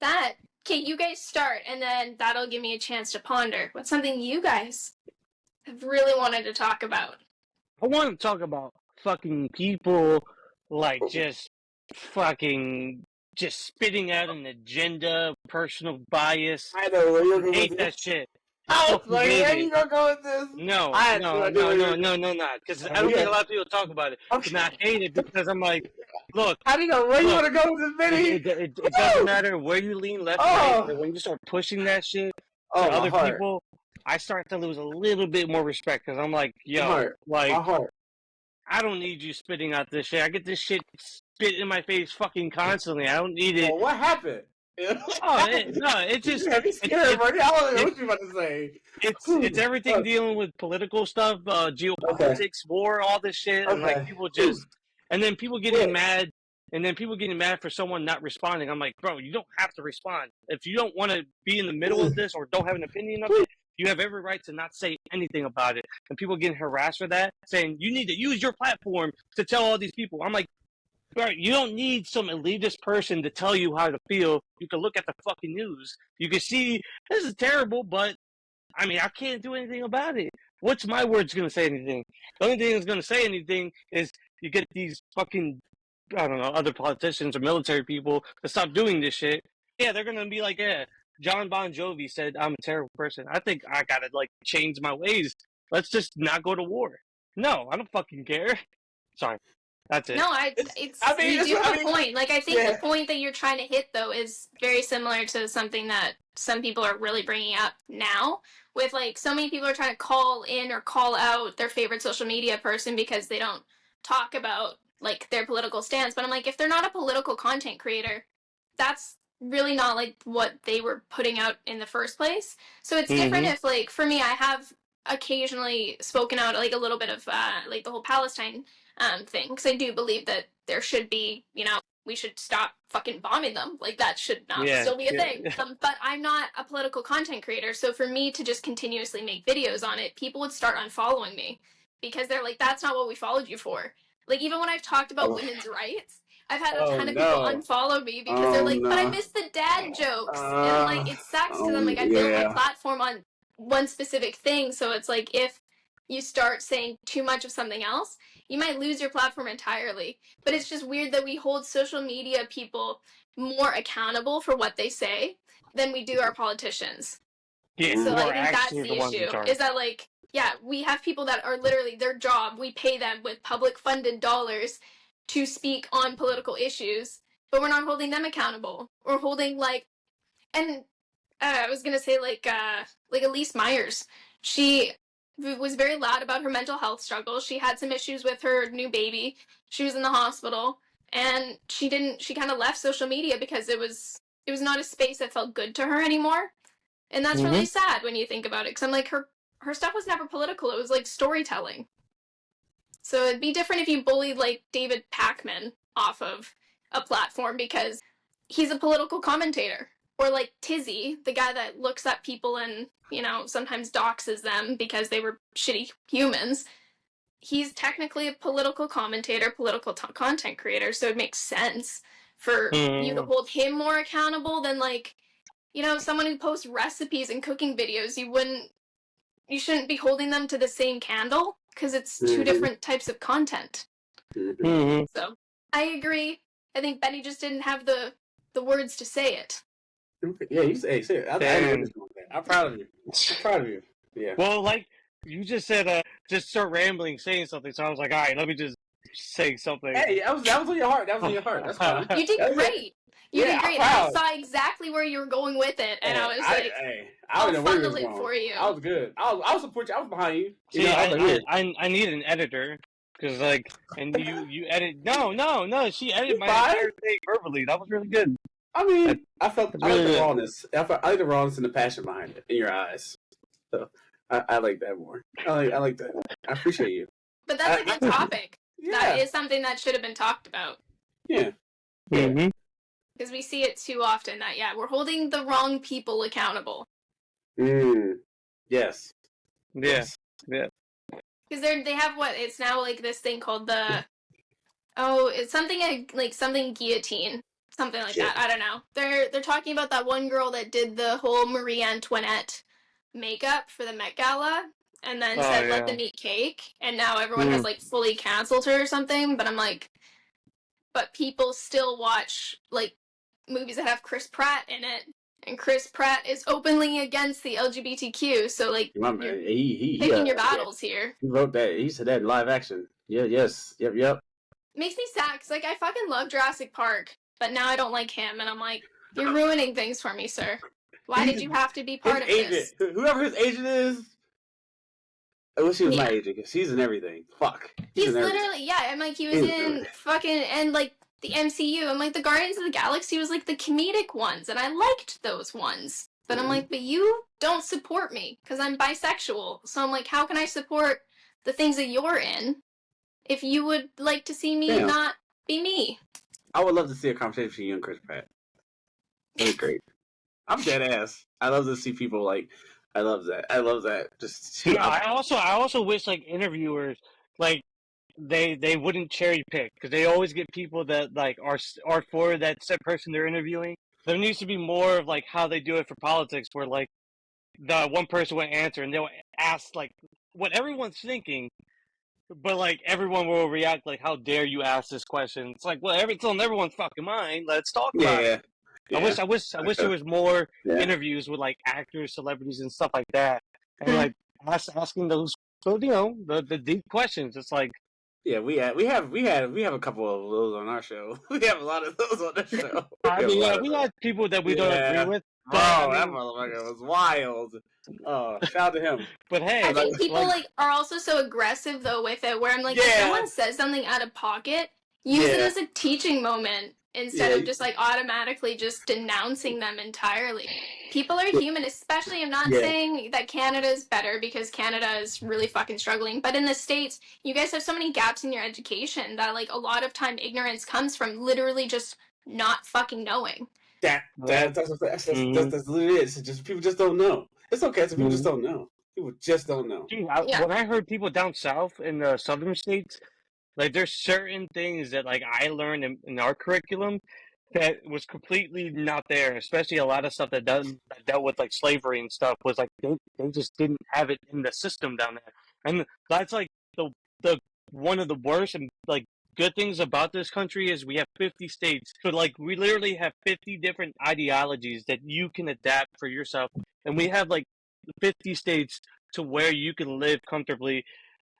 Okay, you guys start, and then that'll give me a chance to ponder. What's something you guys have really wanted to talk about? I want to talk about fucking people, like, just spitting out an agenda, personal bias. I know where you're going hate with that this. shit. I was like, where you gonna go with this? No, because I don't think a lot of people talk about it. Okay. And I hate it because I'm like, look. How do you know where you want to go with this, Vinny? It doesn't matter where you lean left, right, but when you start pushing that shit to other people, I start to lose a little bit more respect because I'm like, yo, my heart. I don't need you spitting out this shit. I get this shit spit in my face fucking constantly. I don't need it. Well, what happened? It's just. You had me scared, buddy. I don't know what you about to say. It's everything dealing with political stuff, geopolitics, war, all this shit, and like people just, and then people getting mad, for someone not responding. I'm like, bro, you don't have to respond. If you don't want to be in the middle of this or don't have an opinion of it, you have every right to not say anything about it. And people getting harassed for that, saying you need to use your platform to tell all these people. I'm like, right, you don't need some elitist person to tell you how to feel. You can look at the fucking news. You can see this is terrible, but I mean, I can't do anything about it. What's my words going to say anything? The only thing that's going to say anything is you get these fucking, I don't know, other politicians or military people to stop doing this shit. Yeah, they're going to be like, yeah, John Bon Jovi said I'm a terrible person. I think I got to, like, change my ways. Let's just not go to war. No, I don't fucking care. Sorry. That's it. No, you do have a point. Like, I think the point that you're trying to hit, though, is very similar to something that some people are really bringing up now. With, like, so many people are trying to call in or call out their favorite social media person because they don't talk about, like, their political stance. But I'm like, if they're not a political content creator, that's really not, like, what they were putting out in the first place. So it's different if, like, for me, I have occasionally spoken out, like, a little bit of, like, the whole Palestine thing, because I do believe that there should be, we should stop fucking bombing them. Like, that should not still be a thing. But I'm not a political content creator, so for me to just continuously make videos on it, people would start unfollowing me because they're like, that's not what we followed you for. Like, even when I've talked about women's rights, I've had a ton of people unfollow me because they're like, but I miss the dad jokes. And, like, it sucks because I'm like, I built my platform on one specific thing, so it's like, if you start saying too much of something else, you might lose your platform entirely. But it's just weird that we hold social media people more accountable for what they say than we do our politicians. Yeah, so I think that's the issue. Is that, like, yeah, we have people that are literally their job, we pay them with public funded dollars to speak on political issues, but we're not holding them accountable. We're holding, like, and I was gonna say, like Elise Myers. She was very loud about her mental health struggles. She had some issues with her new baby. She was in the hospital, and she kind of left social media because it was not a space that felt good to her anymore. And that's really sad when you think about it, because I'm like, her stuff was never political. It was like storytelling. So it'd be different if you bullied, like, David Pakman off of a platform because he's a political commentator. Or, like, Tizzy, the guy that looks at people and, sometimes doxes them because they were shitty humans. He's technically a political commentator, political content creator, so it makes sense for you to hold him more accountable than, like, someone who posts recipes and cooking videos. You wouldn't you shouldn't be holding them to the same candle because it's two different types of content. Mm-hmm. So I agree. I think Betty just didn't have the words to say it. Yeah, you say it. I'm proud of you. I'm proud of you. Yeah. Well, like you just said, just start rambling, saying something. So I was like, all right, let me just say something. Hey, that was on your heart. That was on your heart. That's fine. You did great. You did great. I saw exactly where you were going with it, and I was like, I'll funnel it for you. I was good. I'll support you. I was behind you. See, I need an editor because and you edit. No. She edited my entire thing verbally. That was really good. I mean, I like the rawness. I like the rawness and the passion behind it in your eyes. So I like that more. I like that. I appreciate you. But that's a good topic. Yeah. That is something that should have been talked about. Yeah. Mm-hmm. Because we see it too often that, we're holding the wrong people accountable. Yes. Yeah. Because they have it's now like this thing called it's something like something guillotine. Something like that. I don't know. They're talking about that one girl that did the whole Marie Antoinette makeup for the Met Gala and then said let them eat cake, and now everyone has like fully canceled her or something. But I'm like, but people still watch like movies that have Chris Pratt in it, and Chris Pratt is openly against the LGBTQ. So like, you're picking your battles here. He wrote that. He said that in live action. Yeah. Yes. Yep. Makes me sad because like I fucking love Jurassic Park, but now I don't like him, and I'm like, you're ruining things for me, sir. Why did you have to be part of this? Whoever his agent is. I wish he was my agent because he's in everything. Fuck. He's literally, I'm like, he was in fucking, and like the MCU. I'm like, the Guardians of the Galaxy was like the comedic ones, and I liked those ones. But I'm like, but you don't support me because I'm bisexual. So I'm like, how can I support the things that you're in if you would like to see me not be me? I would love to see a conversation between you and Chris Pratt. That'd be great. I'm dead ass. I love to see people like. I love that. Just I also wish like interviewers like they wouldn't cherry pick because they always get people that like are for that set person they're interviewing. There needs to be more of like how they do it for politics, where like the one person will answer and they'll ask like what everyone's thinking, but like everyone will react like, "How dare you ask this question?" It's like, well, it's on everyone's fucking mind. Let's talk about it. Yeah. I wish there was more interviews with like actors, celebrities, and stuff like that, and like asking those, the deep questions. It's like, we have a couple of those on our show. We have a lot of those on the show. We had people that we don't agree with. But, that motherfucker was wild. Oh, shout out to him. But hey, I think people like are also so aggressive though with it, where I'm like, if someone says something out of pocket, use it as a teaching moment. Instead of just like automatically just denouncing them entirely. People are human, especially I'm not saying that Canada is better because Canada is really fucking struggling. But in the States, you guys have so many gaps in your education that like a lot of time ignorance comes from literally just not fucking knowing. That's literally it. It's just people just don't know. It's okay, so people just don't know. People just don't know. Dude, when I heard people down south in the southern states, like, there's certain things that, like, I learned in our curriculum that was completely not there, especially a lot of stuff that dealt with, like, slavery and stuff was, like, they just didn't have it in the system down there. And that's, like, the one of the worst and, like, good things about this country is we have 50 states. So, like, we literally have 50 different ideologies that you can adapt for yourself. And we have, like, 50 states to where you can live comfortably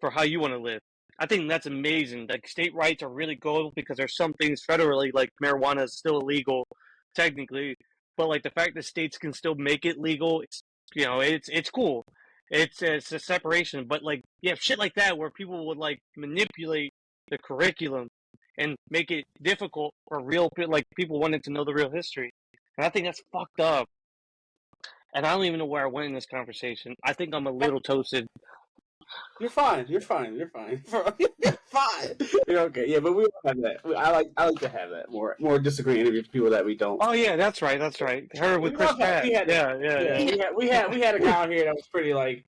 for how you want to live. I think that's amazing. Like, state rights are really cool because there's some things federally, like marijuana is still illegal, technically. But, like, the fact that states can still make it legal, it's cool. It's a separation. But, like, you have shit like that where people would, like, manipulate the curriculum and make it difficult for like, people wanted to know the real history. And I think that's fucked up. And I don't even know where I went in this conversation. I think I'm a little toasted. You're fine. You're fine. You're fine. You're okay. Yeah, but we have that. I like to have that more disagreeing interviews with people that we don't. Oh yeah, that's right. Her with Chris Pratt. Yeah. We had a guy here that was pretty like.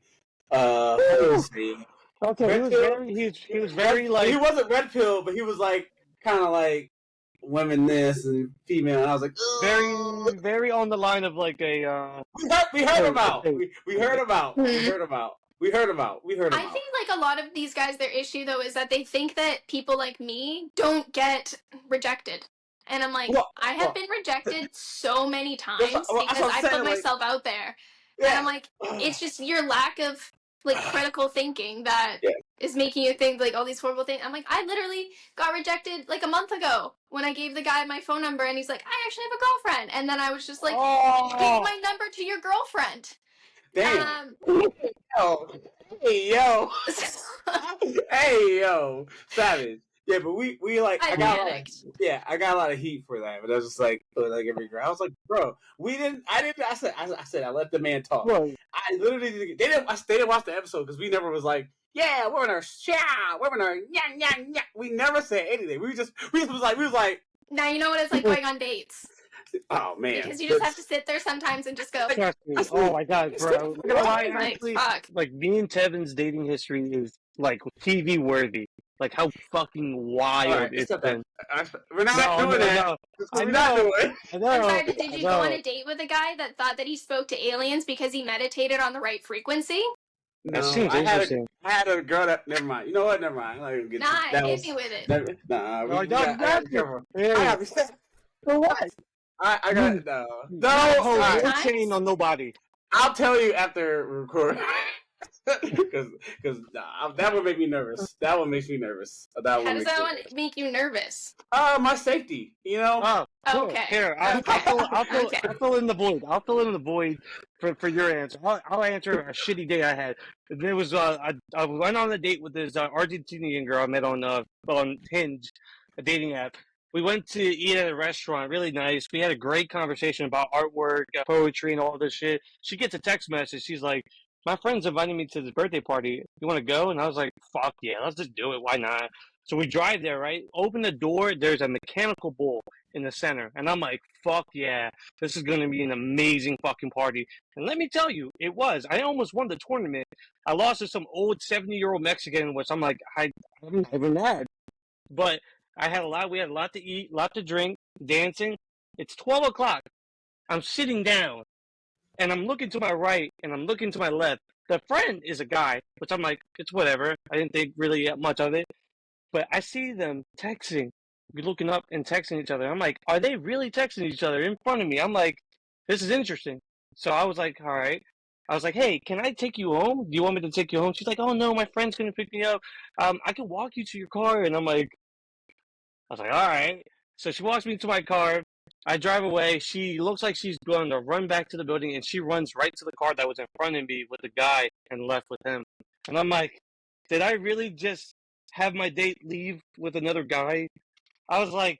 How do you say? Okay, he was very like. He wasn't red pill, but he was like kind of like women this and female. And I was like, ugh. very on the line of like a. We heard about. We heard about. I think like a lot of these guys, their issue though is that they think that people like me don't get rejected. And I'm like, I have been rejected so many times because I put myself out there. Yeah. And I'm like, it's just your lack of like critical thinking that is making you think like all these horrible things. I'm like, I literally got rejected like a month ago when I gave the guy my phone number and he's like, I actually have a girlfriend. And then I was just like, give my number to your girlfriend. Damn. Hey yo. Hey yo. Savage. Yeah, but we like I got a lot of heat for that. But I was just like every girl. I was like, bro, I said I let the man talk. Bro. I literally they didn't watch the episode because we never was like, yeah, we're in our yeah. We never said anything. We was like now you know what it's like going on dates. Oh man! Because you just have to sit there sometimes and just go. Oh my god, bro! Like me and Tevin's dating history is like TV worthy. Like how fucking wild it's been. We're not doing that. I know. I'm sorry, but did you go on a date with a guy that thought that he spoke to aliens because he meditated on the right frequency? No, I had a girl that. Never mind. You know what? Never mind. Hit me with it. I gotta be careful. I gotta be careful. For what? I got no chain on nobody. I'll tell you after recording. Because that would make me nervous. That one makes me nervous. How does that one make you nervous? My safety. You know. Oh, okay. Here, I'll fill in the void. I'll fill in the void for your answer. I'll answer a shitty day I had. There was I went on a date with this Argentinian girl I met on Hinge, a dating app. We went to eat at a restaurant, really nice. We had a great conversation about artwork, poetry, and all this shit. She gets a text message. She's like, my friend's inviting me to this birthday party. You want to go? And I was like, fuck yeah, let's just do it. Why not? So we drive there, right? Open the door. There's a mechanical bull in the center. And I'm like, fuck yeah, this is going to be an amazing fucking party. And let me tell you, it was. I almost won the tournament. I lost to some old 70-year-old Mexican, which I'm like, I'm not even mad. But we had a lot to eat, a lot to drink, dancing. It's 12 o'clock. I'm sitting down, and I'm looking to my right, and I'm looking to my left. The friend is a guy, which I'm like, it's whatever. I didn't think really much of it. But I see them texting, looking up and texting each other. I'm like, are they really texting each other in front of me? I'm like, this is interesting. So I was like, all right. I was like, hey, can I take you home? Do you want me to take you home? She's like, oh, no, my friend's going to pick me up. I can walk you to your car. And I'm like, I was like, all right. So she walks me to my car. I drive away. She looks like she's going to run back to the building, and she runs right to the car that was in front of me with the guy and left with him. And I'm like, did I really just have my date leave with another guy? I was like,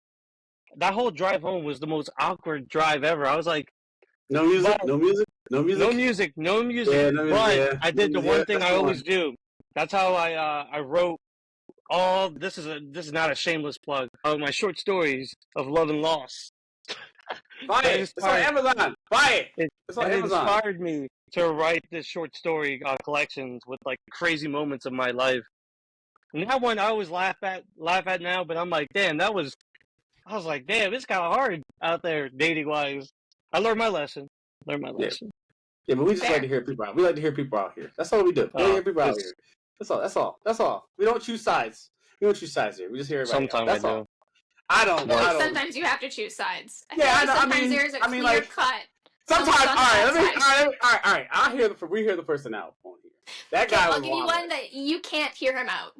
that whole drive home was the most awkward drive ever. I was like, no music. Yeah, no music. But I did the one thing I always do. That's how I wrote. This is not a shameless plug. My short stories of love and loss. Buy it. It's on Amazon. Buy it. It's on Amazon. It inspired me to write this short story collections with like crazy moments of my life. And that one I always laugh at now, but I'm like, damn, I was like, damn, it's kind of hard out there dating wise. I learned my lesson. Yeah, but we just like to hear people out. We like to hear people out here. That's all we do. We like to hear people out here. That's all. We don't choose sides. We don't choose sides here. We just hear everybody. Sometimes I do. All. I don't. Sometimes you have to choose sides. Sometimes there's a clear cut. Sometimes, all right. We hear the person out on here. That guy. I'll give you one that you can't hear him out.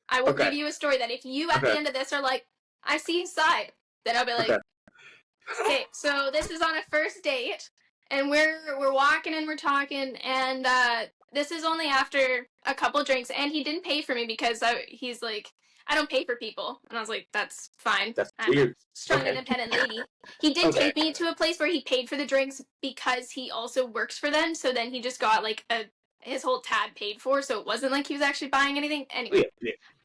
I will give you a story that if you at the end of this are like, I see his side, then I'll be like, okay. So this is on a first date, and we're walking and we're talking, and this is only after a couple drinks, and he didn't pay for me because he's like, I don't pay for people. And I was like, that's fine. I'm a strong, independent lady. He did take me to a place where he paid for the drinks because he also works for them. So then he just got like his whole tab paid for. So it wasn't like he was actually buying anything. Anyway,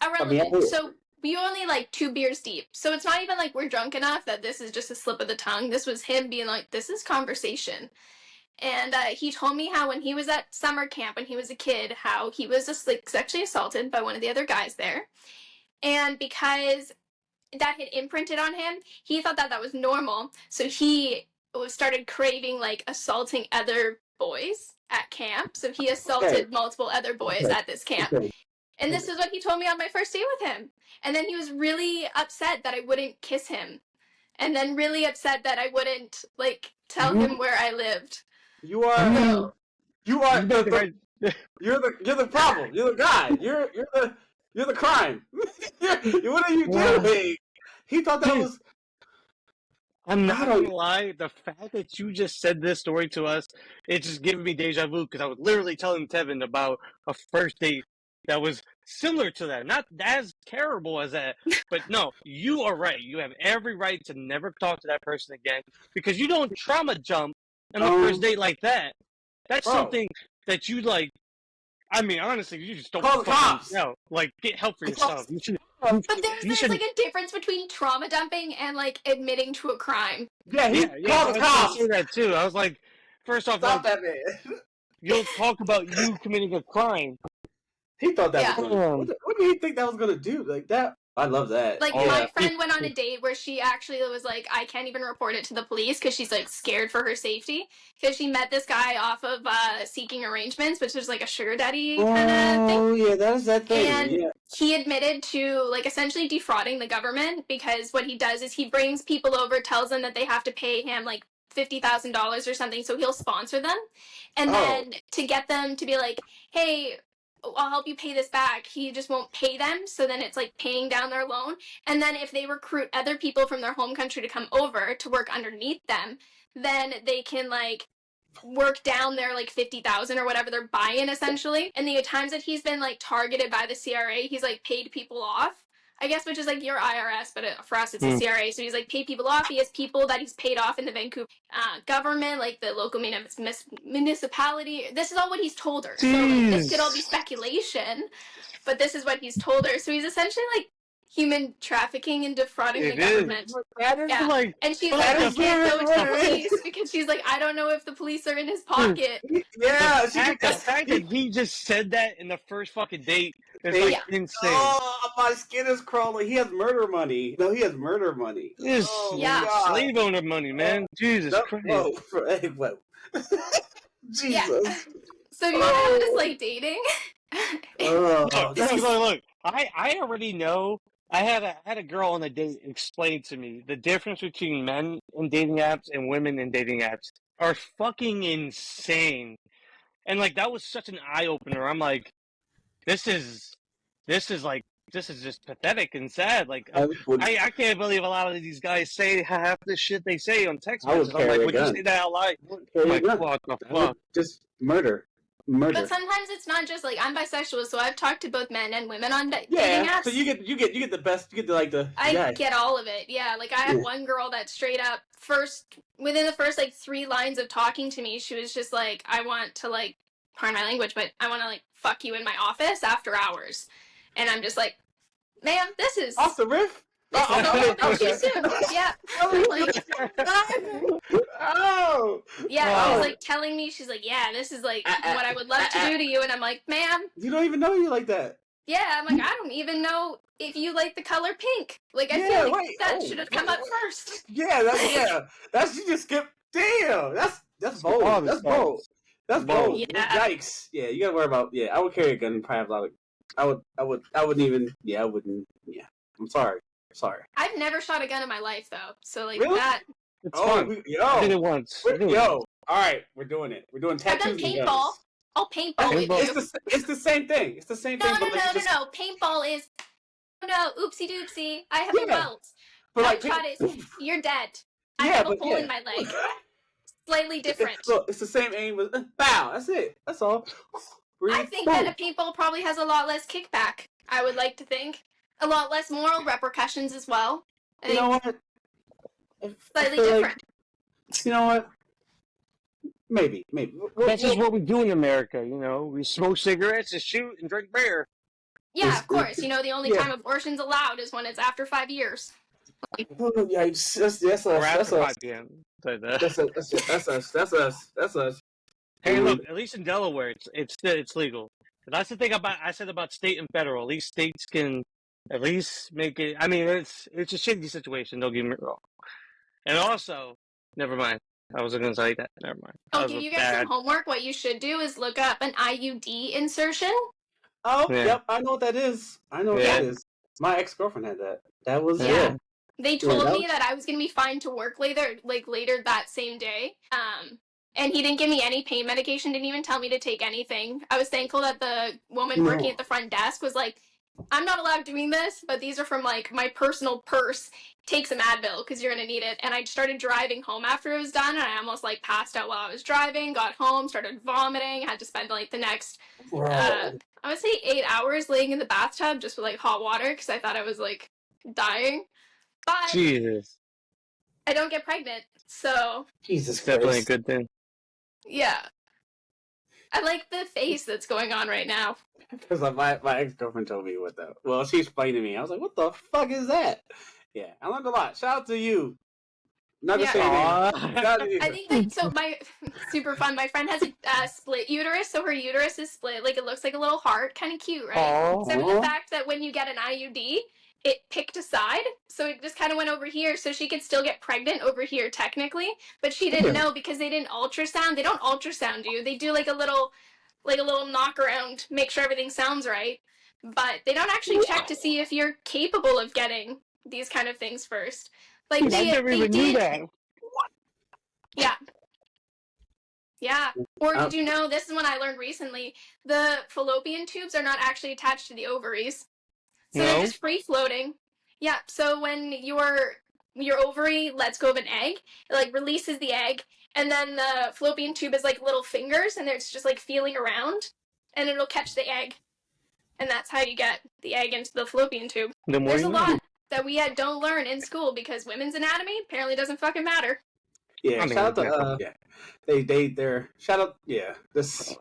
irrelevant. So we were only like 2 beers deep. So it's not even like we're drunk enough that this is just a slip of the tongue. This was him being like, this is conversation. And he told me how when he was at summer camp when he was a kid, how he was sexually assaulted by one of the other guys there. And because that had imprinted on him, he thought that was normal. So he started craving like assaulting other boys. at camp. So he assaulted multiple other boys at this camp. Okay. And this is what he told me on my first date with him. And then he was really upset that I wouldn't kiss him. And then really upset that I wouldn't, like, tell him where I lived. You are So, you're the problem. You're the guy. You're the crime. What are you doing? He thought that was. I'm not gonna lie, the fact that you just said this story to us, it's just giving me deja vu, because I was literally telling Tevin about a first date that was similar to that. Not as terrible as that, but no, you are right. You have every right to never talk to that person again, because you don't trauma jump on the first date like that. That's something that you, like, I mean, honestly, you just don't call the cops. No, like, get help for yourself. You should. but there's like a difference between trauma dumping and like admitting to a crime. Yeah, call the cops. I say that too. I was like, first off, stop that man. You'll talk about you committing a crime. He thought that was gonna, what did he think that was gonna do? Like that? I love that. Like my friend went on a date where she actually was like, I can't even report it to the police because she's like scared for her safety, because she met this guy off of Seeking Arrangements, which is like a sugar daddy kind of thing. Oh yeah, that's that thing. And he admitted to like essentially defrauding the government, because what he does is he brings people over, tells them that they have to pay him like $50,000 or something, so he'll sponsor them, and then to get them to be like, hey, I'll help you pay this back, he just won't pay them, so then it's like paying down their loan. And then if they recruit other people from their home country to come over to work underneath them, then they can like work down their like 50,000 or whatever they're buying essentially. And the times that he's been like targeted by the CRA, he's like paid people off, I guess, which is like your IRS, but for us it's the CRA. So he's like paid people off. He has people that he's paid off in the Vancouver government, like the local municipality. This is all what he's told her. So like, this could all be speculation, but this is what he's told her. So he's essentially like human trafficking and defrauding the government. That is like, and she's like, I can't go to the police because she's like, I don't know if the police are in his pocket. Yeah, the fact that he just said that in the first fucking date is like insane. Oh, my skin is crawling. He has murder money. No, he has murder money. This slave owner money, man. Jesus Christ. Whoa. Jesus. Yeah. So you want to just like dating? Look, I already know. I had a girl on a date explain to me the difference between men in dating apps and women in dating apps are fucking insane. And like that was such an eye opener. I'm like, this is just pathetic and sad. Like I can't believe a lot of these guys say half the shit they say on text messages. I'm like, would you say that out loud? I'm like, what the fuck? Just murder. But sometimes it's not just like, I'm bisexual, so I've talked to both men and women on dating apps. So you get the best. You get the I get all of it. Yeah, like I had one girl that straight up within the first like 3 lines of talking to me, she was just like, I want to like, pardon my language, but I want to like fuck you in my office after hours. And I'm just like, ma'am, this is off the riff. This is a little bit too soon. Yeah. Yeah, she was like telling me, she's like, yeah, this is like what I would love to do to you. And I'm like, ma'am, you don't even know you like that. Yeah, I'm like, I don't even know if you like the color pink. Like, I feel like that should have come up first. Yeah, that's you just skip. Damn, that's bold. That's bold. That's bold. Yeah. Yikes. Yeah, you gotta worry about. Yeah, I would carry a gun and probably have a lot of. I wouldn't even. Yeah, I wouldn't. Yeah, I'm sorry. I've never shot a gun in my life though, so like really? that. It's fun. I did it once. All right, we're doing it. We're doing tattoos. I've done paintball. I'll paintball with you. It's the same thing. It's the same thing. No. Paintball is oopsie doopsie. I have a belt. But like, shot is you're dead. I have a hole in my leg. Slightly different. It's the same aim with bow. That's it. That's all. I think that a paintball probably has a lot less kickback. I would like to think a lot less moral repercussions as well. You know what? Slightly different. You know what? Maybe. That's just what we do in America, you know. We smoke cigarettes and shoot and drink beer. Yeah, of course. You know, the only time abortion's allowed is when it's after 5 years. That's us. 5 p.m. That's us. Hey, look. At least in Delaware, it's legal. And that's the thing I said about state and federal. At least states can at least make it. I mean, it's a shitty situation. Don't get me wrong. And also, never mind. I wasn't gonna say that. Never mind. I'll give you guys some homework. What you should do is look up an IUD insertion. Oh, yep, I know what that is. I know what that is. My ex-girlfriend had that. That was it. They told me that I was gonna be fine to work later that same day. And he didn't give me any pain medication. Didn't even tell me to take anything. I was thankful that the woman working at the front desk was like, "I'm not allowed doing this, but these are from like my personal purse. Take some Advil because you're gonna need it." And I started driving home after it was done, and I almost like passed out while I was driving. Got home, started vomiting. Had to spend like the next, I would say 8 hours laying in the bathtub just with like hot water because I thought I was like dying. But Jesus, I don't get pregnant, so Jesus, definitely a good thing. Yeah, I like the face that's going on right now. Because my ex-girlfriend told me what the... Well, she explained to me. I was like, what the fuck is that? Yeah, I learned a lot. Shout out to you. Not to say anything. I think that, so my, super fun, my friend has a split uterus, so her uterus is split, like it looks like a little heart, kind of cute, right? Except for the fact that when you get an IUD, it picked a side, so it just kind of went over here, so she could still get pregnant over here, technically, but she didn't know because they didn't ultrasound. They don't ultrasound you. They do like a little knock around, make sure everything sounds right, but they don't actually check to see if you're capable of getting these kind of things first. Like I never even knew that. Yeah. Yeah. Or did you know, this is one I learned recently, the fallopian tubes are not actually attached to the ovaries. So they're just free floating. Yeah. So when your ovary lets go of an egg, it like releases the egg, and then the fallopian tube is like little fingers, and it's just like feeling around, and it'll catch the egg. And that's how you get the egg into the fallopian tube. There's a lot that we don't learn in school because women's anatomy apparently doesn't fucking matter. Yeah, shout out to they're shout out. Yeah, this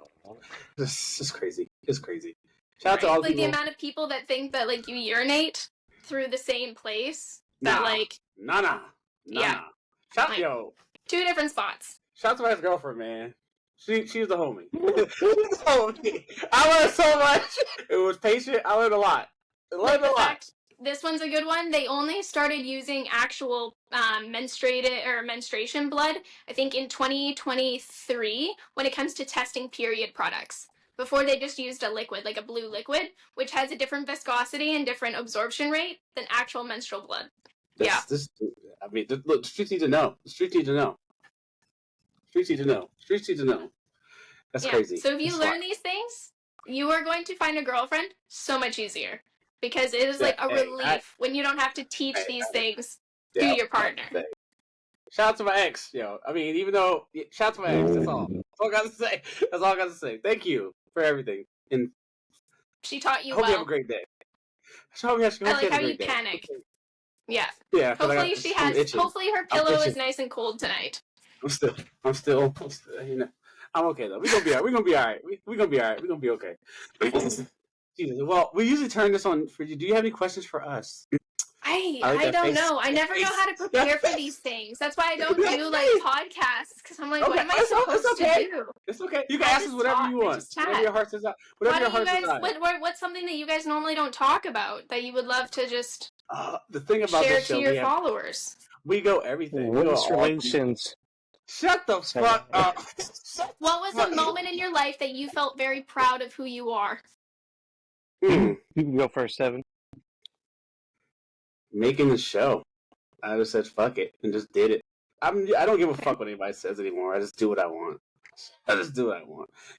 is crazy. It's crazy. Shout out to all like people. The amount of people that think that like you urinate through the same place. That Nah. Shout like, yo. 2 different spots. Shout out to my ex-girlfriend, man. She's the homie. She's the homie. I learned so much. It was patient. I learned a lot. This one's a good one. They only started using actual menstruation blood, I think, in 2023 when it comes to testing period products. Before, they just used a liquid, like a blue liquid, which has a different viscosity and different absorption rate than actual menstrual blood. Look, the streets need to know. The streets need to know. Streets need to know. Streets need to know. That's crazy. So if you learn these things, you are going to find a girlfriend so much easier. Because it is like a relief when you don't have to teach these things to your partner. Shout out to my ex, yo. I mean, even though, shout out to my ex. That's all. That's all I got to say. That's all I got to say. Thank you for everything. And she taught you hope well. you have a great day. I like how you panic. Yeah. Yeah. Hopefully hopefully her pillow is nice and cold tonight. I'm still, you know, I'm okay though. We're gonna be all right. We're gonna be all right. We're gonna be all right. We're gonna be okay. Jesus. Well, we usually turn this on for you. Do you have any questions for us? I don't know. I never know how to prepare for these things. That's why I don't do like podcasts, because I'm like, what am I supposed to do? It's okay. You can ask us whatever you want. Whatever your heart says. What's something that you guys normally don't talk about that you would love to just the thing about share this show, to your followers? We go everything. Relations. Shut the fuck up. What was a moment in your life that you felt very proud of who you are? You can go first, Seven. Making the show. I just said fuck it and just did it. I don't give a fuck what anybody says anymore. I just do what I want.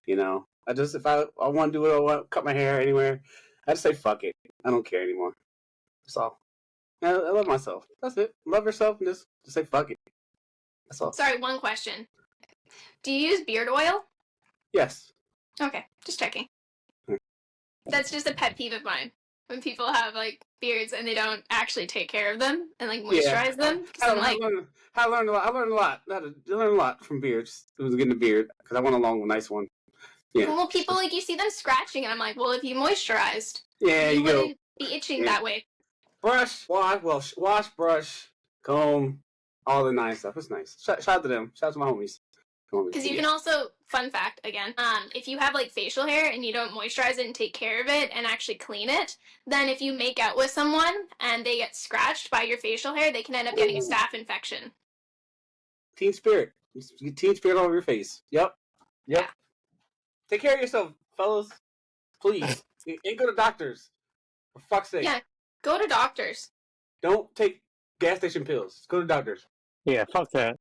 You know. If I want to do what I want, cut my hair anywhere, I just say fuck it. I don't care anymore. That's all. I love myself. That's it. Love yourself and just say fuck it. That's all. Sorry, one question. Do you use beard oil? Yes. Okay, just checking. That's just a pet peeve of mine. When people have like beards and they don't actually take care of them and like moisturize them. I learned a lot. I learned a lot from beards. It was getting a beard because I want a long, nice one. Yeah. Well, people like you see them scratching, and I'm like, well, if you moisturized, you wouldn't be itching that way. Wash, brush, comb, all the nice stuff. It's nice. Shout out to them. Shout out to my homies. Because you can also, fun fact again, if you have like facial hair and you don't moisturize it and take care of it and actually clean it, then if you make out with someone and they get scratched by your facial hair, they can end up getting a staph infection. Team spirit. You teen spirit all over your face. Yep. Yeah. Take care of yourself, fellas. Please. And go to doctors. For fuck's sake. Yeah. Go to doctors. Don't take gas station pills. Go to doctors. Yeah, fuck that.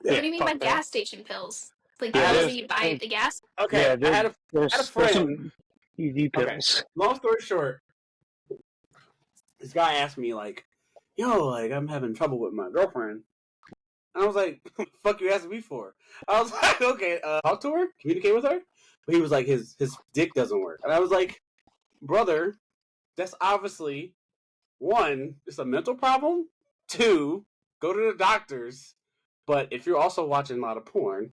What do you mean by fuck that. gas station pills? Like Yeah, pills that you buy at the gas? Okay, Yeah, I had a there's friend. some ED pills. Okay. Long story short, this guy asked me like, "Yo, like I'm having trouble with my girlfriend," and I was like, "Fuck you asking me for?" I was like, "Okay, talk to her, communicate with her." But he was like, "His dick doesn't work," and I was like, "Brother, that's obviously one, it's a mental problem. Two, go to the doctors. But if you're also watching a lot of porn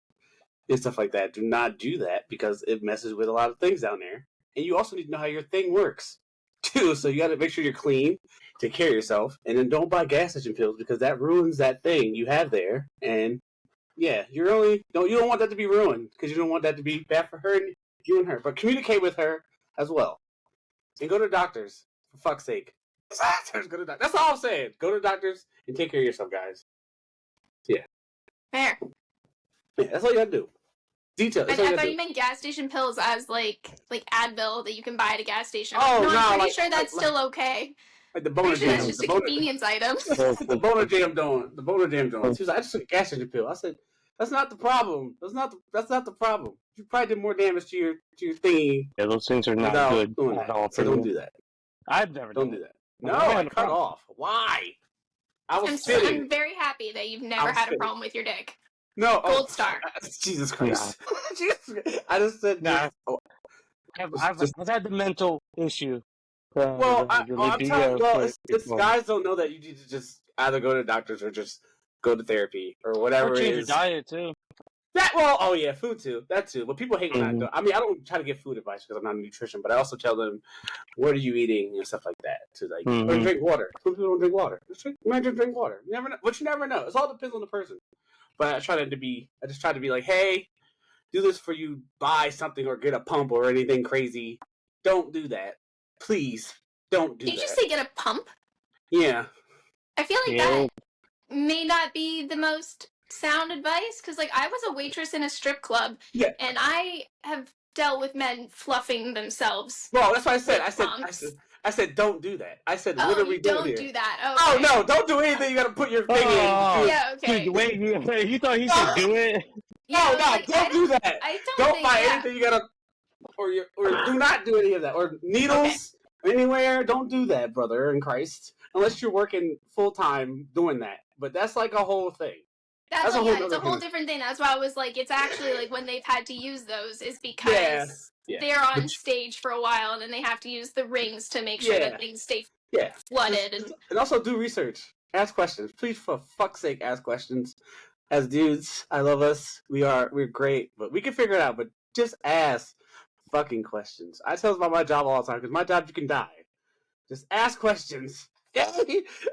and stuff like that, do not do that because it messes with a lot of things down there. And you also need to know how your thing works too. So you got to make sure you're clean, take care of yourself, and then don't buy gas station pills because that ruins that thing you have there. And yeah, you don't want that to be ruined because you don't want that to be bad for her and you and her. But communicate with her as well, and go to doctors for fuck's sake. Doctors, go to doctors. That's all I'm saying. Go to doctors and take care of yourself, guys. Yeah. Fair. Yeah, that's all you gotta do. Detail. I thought you meant gas station pills as like Advil that you can buy at a gas station. Oh, no, I'm pretty like, sure that's still okay. Like the boner sure jam. that's just a convenience item. The boner jam doing. The boner jam doing. She was like, I just took a gas station pill. I said, that's not the problem. That's not the problem. You probably did more damage to your thingy. Yeah, those things are not good at all. So don't do that. I've never don't done do that. No, I cut off. Why? I'm very happy that you've never had a problem with your dick. No, gold star. Jesus Christ! I just said nah. I've had the mental issue. I'm telling it's guys don't know that you need to just either go to doctors or just go to therapy or whatever. Or change it is. your diet too. Food too. That too. But people hate when I do. I mean, I don't try to give food advice because I'm not a nutrition, but I also tell them what are you eating and stuff like that. To like, or drink water. Some people don't drink water. Imagine drink water. You never know. But you never know. It all depends on the person. But I just try to be like, hey, do this for you. Buy something or get a pump or anything crazy. Don't do that. Please don't do that. Did you just say get a pump? Yeah. I feel like that may not be the most sound advice because like I was a waitress in a strip club and I have dealt with men fluffing themselves. Well, that's what I said. I said don't do that. I said what are we doing here? Don't do that. Okay. Oh no, don't do anything. You got to put your thing in. Yeah, okay. Dude, wait, you thought he said do it? Yeah, no, don't do that. I don't buy anything. You gotta or do not do any of that. Or needles anywhere. Don't do that, brother in Christ. Unless you're working full time doing that. But that's like a whole thing. That's it's a whole different thing. That's why I was like, it's actually like when they've had to use those is because they're on stage for a while and then they have to use the rings to make sure that things stay flooded. And also do research. Ask questions. Please, for fuck's sake, ask questions. As dudes, I love us. We're great, but we can figure it out. But just ask fucking questions. I tell about my job all the time because my job you can die. Just ask questions.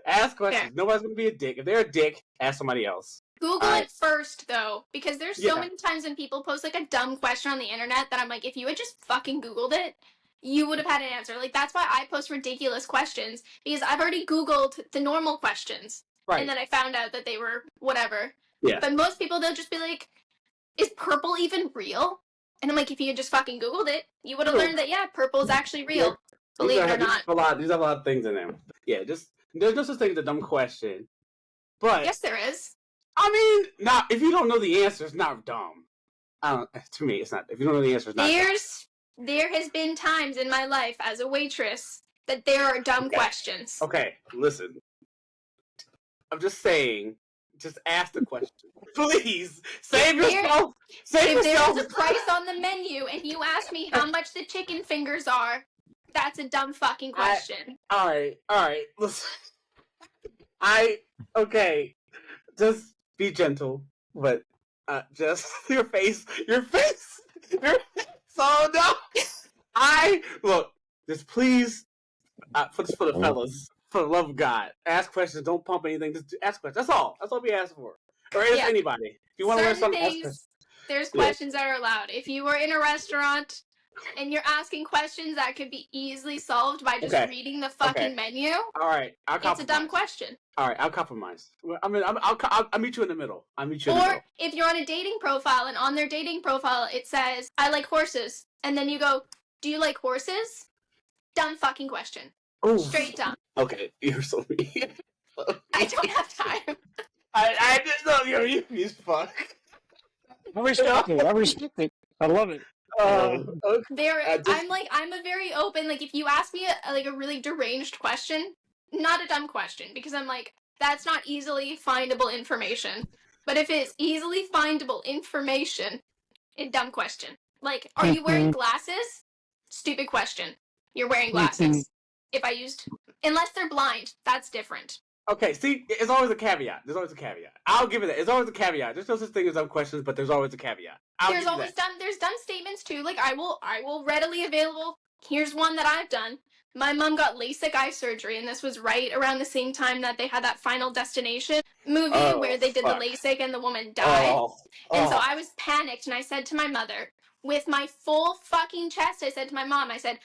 Ask questions. Nobody's gonna be a dick. If they're a dick, ask somebody else. Google it first, though, because there's so many times when people post like a dumb question on the internet that I'm like, if you had just fucking Googled it, you would have had an answer. Like that's why I post ridiculous questions because I've already Googled the normal questions, and then I found out that they were whatever. Yeah. But most people they'll just be like, "Is purple even real?" And I'm like, if you had just fucking Googled it, you would have learned that purple is actually real. Believe it or not. These have a lot of things in them. Yeah, there's no such thing as a dumb question. But yes, there is. I mean, if you don't know the answer, it's not dumb. To me, it's not. If you don't know the answer, it's not dumb. There has been times in my life as a waitress that there are dumb questions. Okay, listen. I'm just saying, just ask the question. Please, save yourself. If there's a price on the menu and you ask me how much the chicken fingers are, that's a dumb fucking question. All right. Listen. Okay. Just be gentle, but just your face. So no. Look. Just please, for the fellas, for the love of God, ask questions. Don't pump anything. Just ask questions. That's all. That's all we ask for. Or ask anybody. If you want to learn something, there's questions that are allowed. If you were in a restaurant, and you're asking questions that could be easily solved by just reading the fucking menu. All right, I'll compromise. It's a dumb question. All right, I'll compromise. I'll meet you in the middle. Or if you're on a dating profile and on their dating profile it says, I like horses, and then you go, do you like horses? Dumb fucking question. Ooh. Straight dumb. Okay, you're so mean. I don't have time. I just love you fuck. I respect it. I love it. Okay. I'm a very open, like, if you ask me a really deranged question, not a dumb question, because I'm like, that's not easily findable information. But if it's easily findable information, a dumb question. Like, are you wearing glasses? Stupid question. You're wearing glasses. Unless they're blind, that's different. Okay, see, it's always a caveat. I'll give it that. It's always a caveat. There's no such thing as dumb questions, but there's always a caveat. There's dumb statements too. Like, I will readily available. Here's one that I've done. My mom got LASIK eye surgery, and this was right around the same time that they had that Final Destination movie where they did the LASIK and the woman died. And so I was panicked, and I said to my mother, with my full fucking chest, I said to my mom, I said,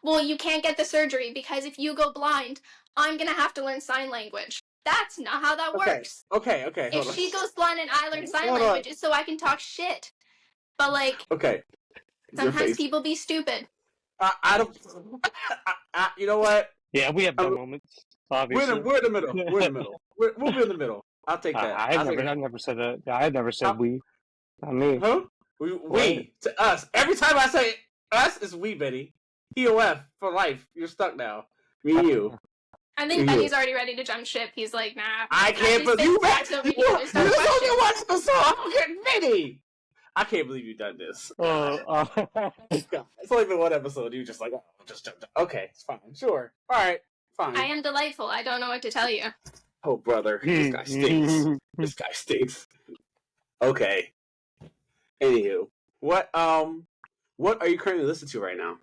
well, you can't get the surgery because if you go blind, I'm going to have to learn sign language. That's not how that works. Okay. If she goes blind and I learn sign language, it's so I can talk shit. But, like, sometimes people be stupid. I don't. You know what? Yeah, we have dumb moments. Obviously, we're in the middle. We'll be in the middle. I'll take that. I never said that. I never said we. Not me. Huh? We to us. Every time I say us, it's we, Betty. POF for life. You're stuck now. Me and you. I think Benny's already ready to jump ship. He's like, nah. I can't believe you. There's only one episode. I'm getting Benny. I can't believe you've done this. It's only been one episode. You just like, just jumped. Okay, it's fine. Sure. All right. Fine. I am delightful. I don't know what to tell you. Oh, brother. This guy stinks. Okay. Anywho, what are you currently listening to right now?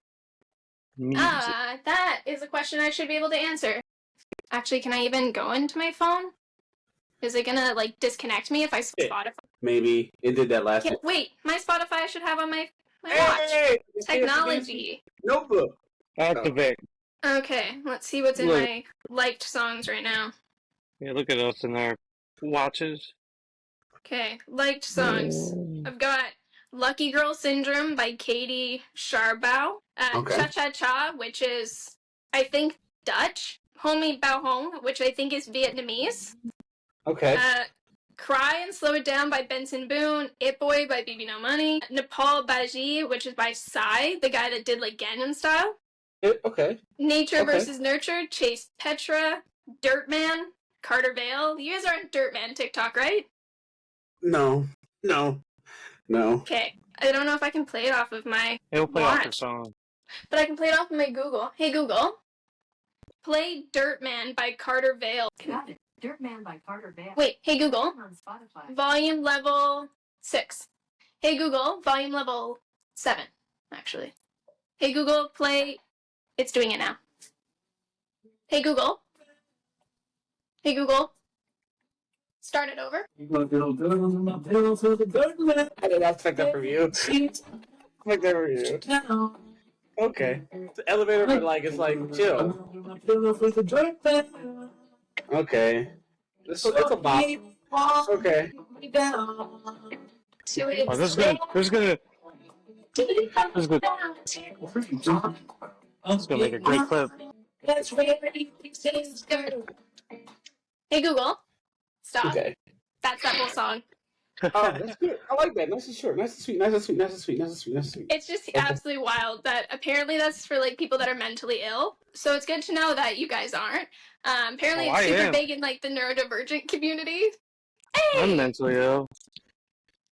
That is a question I should be able to answer. Actually, can I even go into my phone? Is it gonna, like, disconnect me if I Spotify? Maybe. It did that last time. Wait, my Spotify I should have on my watch. Technology. Notebook. Activate. Okay, let's see what's in my liked songs right now. Yeah, look at us in our watches. Okay, liked songs. I've got Lucky Girl Syndrome by Katie Sharbow. Cha Cha Cha, which is, I think, Dutch. Homie Bao Hong, which I think is Vietnamese. Okay. Cry and Slow It Down by Benson Boone. It Boy by Baby No Money. Nepal Baji, which is by Psy, the guy that did, like, Gangnam Style. Okay. Nature versus Nurture, Chase Petra. Dirtman, Carter Vale. You guys are on Dirtman TikTok, right? No. Okay. I don't know if I can play it off of my It'll play off the song. But I can play it off of my Google. Hey, Google. Play Dirtman by Carter Vale. Got it. Dirtman by Carter Vale. Wait, hey Google. On Spotify. Volume level 6. Hey Google, volume level 7, actually. Hey Google, play... It's doing it now. Hey Google. Hey Google. Start it over. I did not expect that from you. Okay. The elevator, but like, it's like, chill. Okay. It's a bop. Okay. Oh, this is gonna make a great clip. Hey Google. Stop. Okay. That's that whole song. Oh, that's good. I like that. Nice and short. Nice and sweet. Nice and sweet. Nice and sweet. Nice and sweet. Nice and sweet. It's just absolutely wild that apparently that's for, like, people that are mentally ill. So it's good to know that you guys aren't. Apparently it's super big in, like, the neurodivergent community. Hey! I'm mentally ill.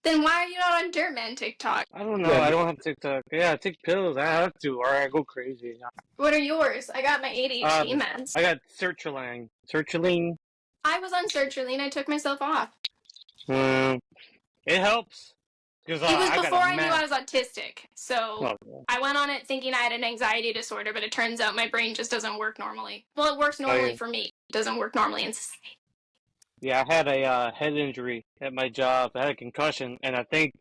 Then why are you not on Dirtman TikTok? I don't know. I don't have TikTok. Yeah, I take pills. I have to, or I go crazy. What are yours? I got my ADHD meds. I got sertraline. Sertraline. I was on sertraline. I took myself off. It helps. It was before I knew I was autistic. So I went on it thinking I had an anxiety disorder, but it turns out my brain just doesn't work normally. Well, it works normally for me. It doesn't work normally in society. Yeah, I had a head injury at my job. I had a concussion, and I think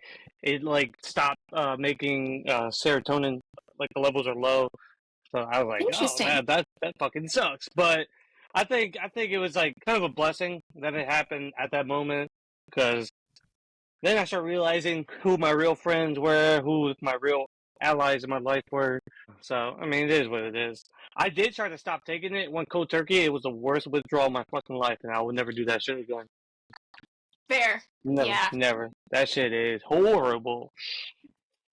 it, like, stopped making serotonin like the levels are low. So I was like, oh Interesting. man, that fucking sucks. But I think it was like kind of a blessing that it happened at that moment, because then I started realizing who my real friends were, who my real allies in my life were. So I mean, it is what it is. I did try to stop taking it. Went cold turkey. It was the worst withdrawal of my fucking life, and I would never do that shit again. Fair. Never, Yeah, never. That shit is horrible.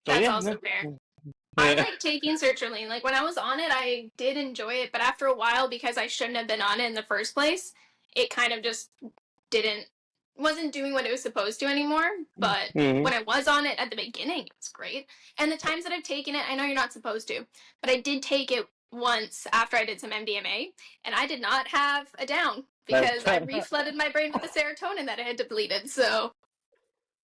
So that's yeah, also fair. I yeah. like taking sertraline. Like when I was on it, I did enjoy it, but after a while, because I shouldn't have been on it in the first place, it kind of just wasn't doing what it was supposed to anymore. But Mhm. when I was on it at the beginning, it was great. And the times that I've taken it, I know you're not supposed to, but I did take it once after I did some MDMA, and I did not have a down because I reflooded my brain with the serotonin that I had depleted. So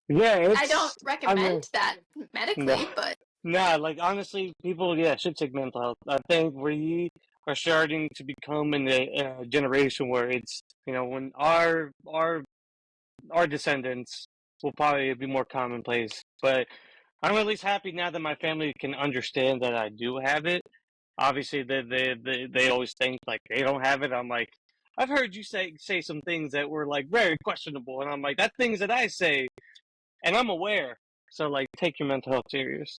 Yeah, I don't it's. I mean, recommend that medically, but nah, like honestly, people, yeah, should take mental health. I think we are starting to become in a generation where it's, when our descendants will probably be more commonplace. But I'm at least happy now that my family can understand that I do have it. Obviously, they always think like they don't have it. I'm like, I've heard you say some things that were like very questionable, and I'm like, that's things that I say, and I'm aware. So like, take your mental health serious.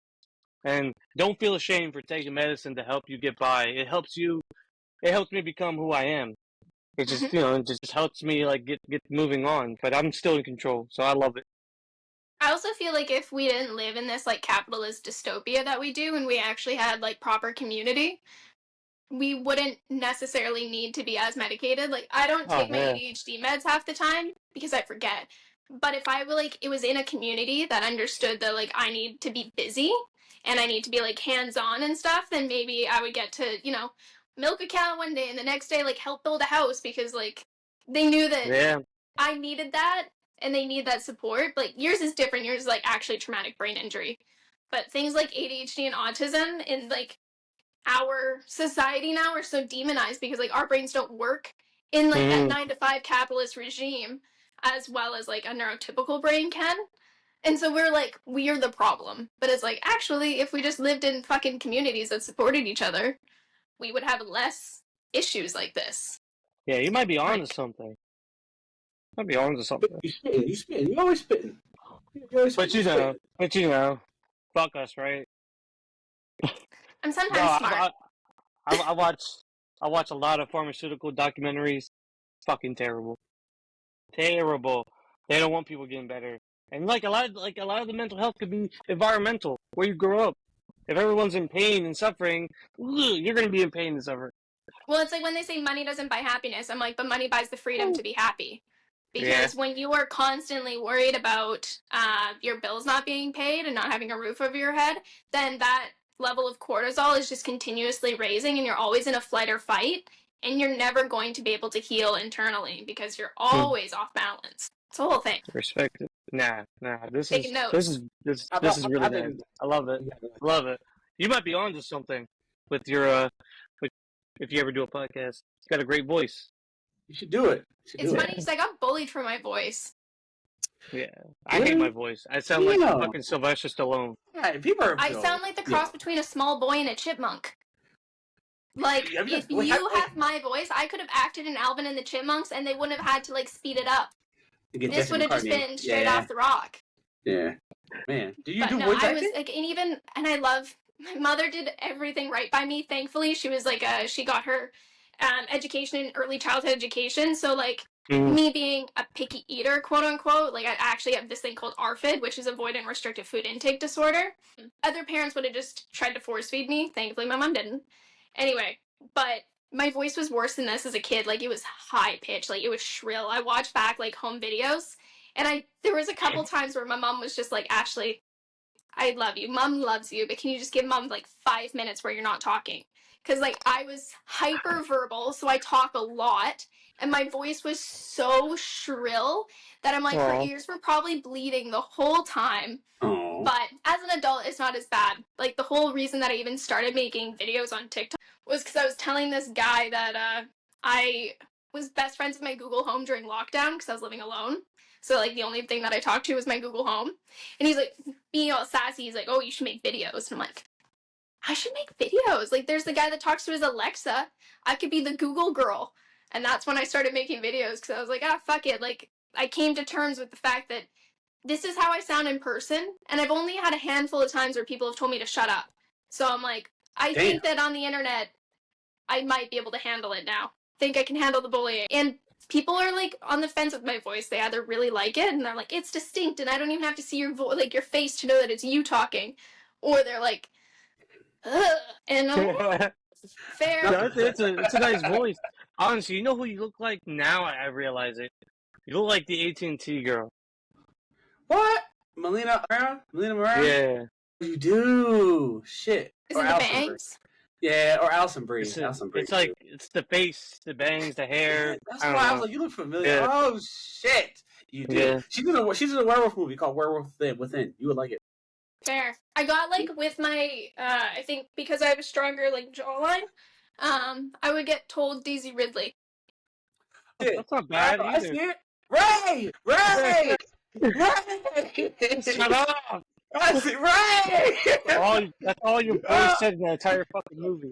And don't feel ashamed for taking medicine to help you get by. It helps you. It helps me become who I am. It just, it just helps me like get moving on. But I'm still in control, so I love it. I also feel like if we didn't live in this like capitalist dystopia that we do and we actually had like proper community, we wouldn't necessarily need to be as medicated. Like I don't Oh take my yeah, ADHD meds half the time because I forget. But if I were like it was in a community that understood that like I need to be busy and I need to be like hands-on and stuff, then maybe I would get to, milk a cow one day and the next day like help build a house because like they knew that yeah, I needed that and they need that support. Like yours is different. Yours is like actually traumatic brain injury. But things like ADHD and autism in like our society now are so demonized because like our brains don't work in like that mm-hmm. 9 to 5 capitalist regime as well as like a neurotypical brain can. And so we're like, we're the problem. But it's like, actually, if we just lived in fucking communities that supported each other, we would have less issues like this. Yeah. You might be on to Like, something. Might be on to something. You spitting. You spitting. You always spitting. You always But spitting. fuck us, right? I'm No, sometimes smart. I watch a lot of pharmaceutical documentaries. Fucking terrible. Terrible. They don't want people getting better. And like a lot of the mental health could be environmental, where you grow up. If everyone's in pain and suffering, you're gonna be in pain and suffering. Well, it's like when they say money doesn't buy happiness, I'm like, but money buys the freedom to be happy. Yeah. Because when you are constantly worried about your bills not being paid and not having a roof over your head, then that level of cortisol is just continuously raising and you're always in a flight or fight and you're never going to be able to heal internally because you're always off balance. It's the whole thing. Respect it. Nah. This Taking is notes. really I've nice. been. I love it. Love it. You might be onto something with your with, if you ever do a podcast. You got a great voice. You should do it. It's funny because I got bullied for my voice. Yeah. I hate my voice. I sound like fucking Sylvester Stallone. Yeah, people are. I sound like the cross between a small boy and a chipmunk. Like, if you have my voice, I could have acted in Alvin and the Chipmunks and they wouldn't have had to, like, speed it up. This would have just been straight off the rock. Yeah. Man, do you do no, voice I acting? was, like, and I love, my mother did everything right by me, thankfully. She was, like, she got her education in early childhood education, so, like, me being a picky eater, quote unquote, like, I actually have this thing called ARFID, which is avoidant restrictive food intake disorder. Other parents would have just tried to force feed me. Thankfully, my mom didn't. Anyway, but my voice was worse than this as a kid. Like, it was high pitched, like, it was shrill. I watched back, like, home videos, and there was a couple times where my mom was just like, Ashley, I love you. Mom loves you, but can you just give Mom, like, 5 minutes where you're not talking? Because, like, I was hyper verbal, so I talk a lot, and my voice was so shrill that I'm like, her ears were probably bleeding the whole time. Oh. But as an adult, it's not as bad. Like, the whole reason that I even started making videos on TikTok was because I was telling this guy that I was best friends with my Google Home during lockdown because I was living alone. So, like, the only thing that I talked to was my Google Home. And he's like, being all sassy, he's like, oh, you should make videos. And I'm like, I should make videos. Like, there's the guy that talks to his Alexa. I could be the Google girl. And that's when I started making videos, because I was like, fuck it. Like, I came to terms with the fact that this is how I sound in person, and I've only had a handful of times where people have told me to shut up. So I'm like, I think that on the internet, I might be able to handle it now. Think I can handle the bullying. And people are like on the fence with my voice. They either really like it, and they're like, it's distinct, and I don't even have to see your your face to know that it's you talking. Or they're like, ugh. And I'm like, fair. No, it's a nice voice. Honestly, you know who you look like now? I realize it. You look like the AT&T girl. What? Melina Moran? Yeah. You do. Shit. Is it the bangs? Yeah, or Alison Brie. It's Too. It's the face, the bangs, the hair. Yeah, that's why I was like, you look familiar. Yeah. Oh shit, you do. Yeah. She's in a werewolf movie called Werewolf Within. You would like it. Fair. I got like with my I think because I have a stronger like jawline, I would get told Daisy Ridley. That's not bad either. I see it. Ray! Shut up! I see Ray! That's all your voice said in the entire fucking movie.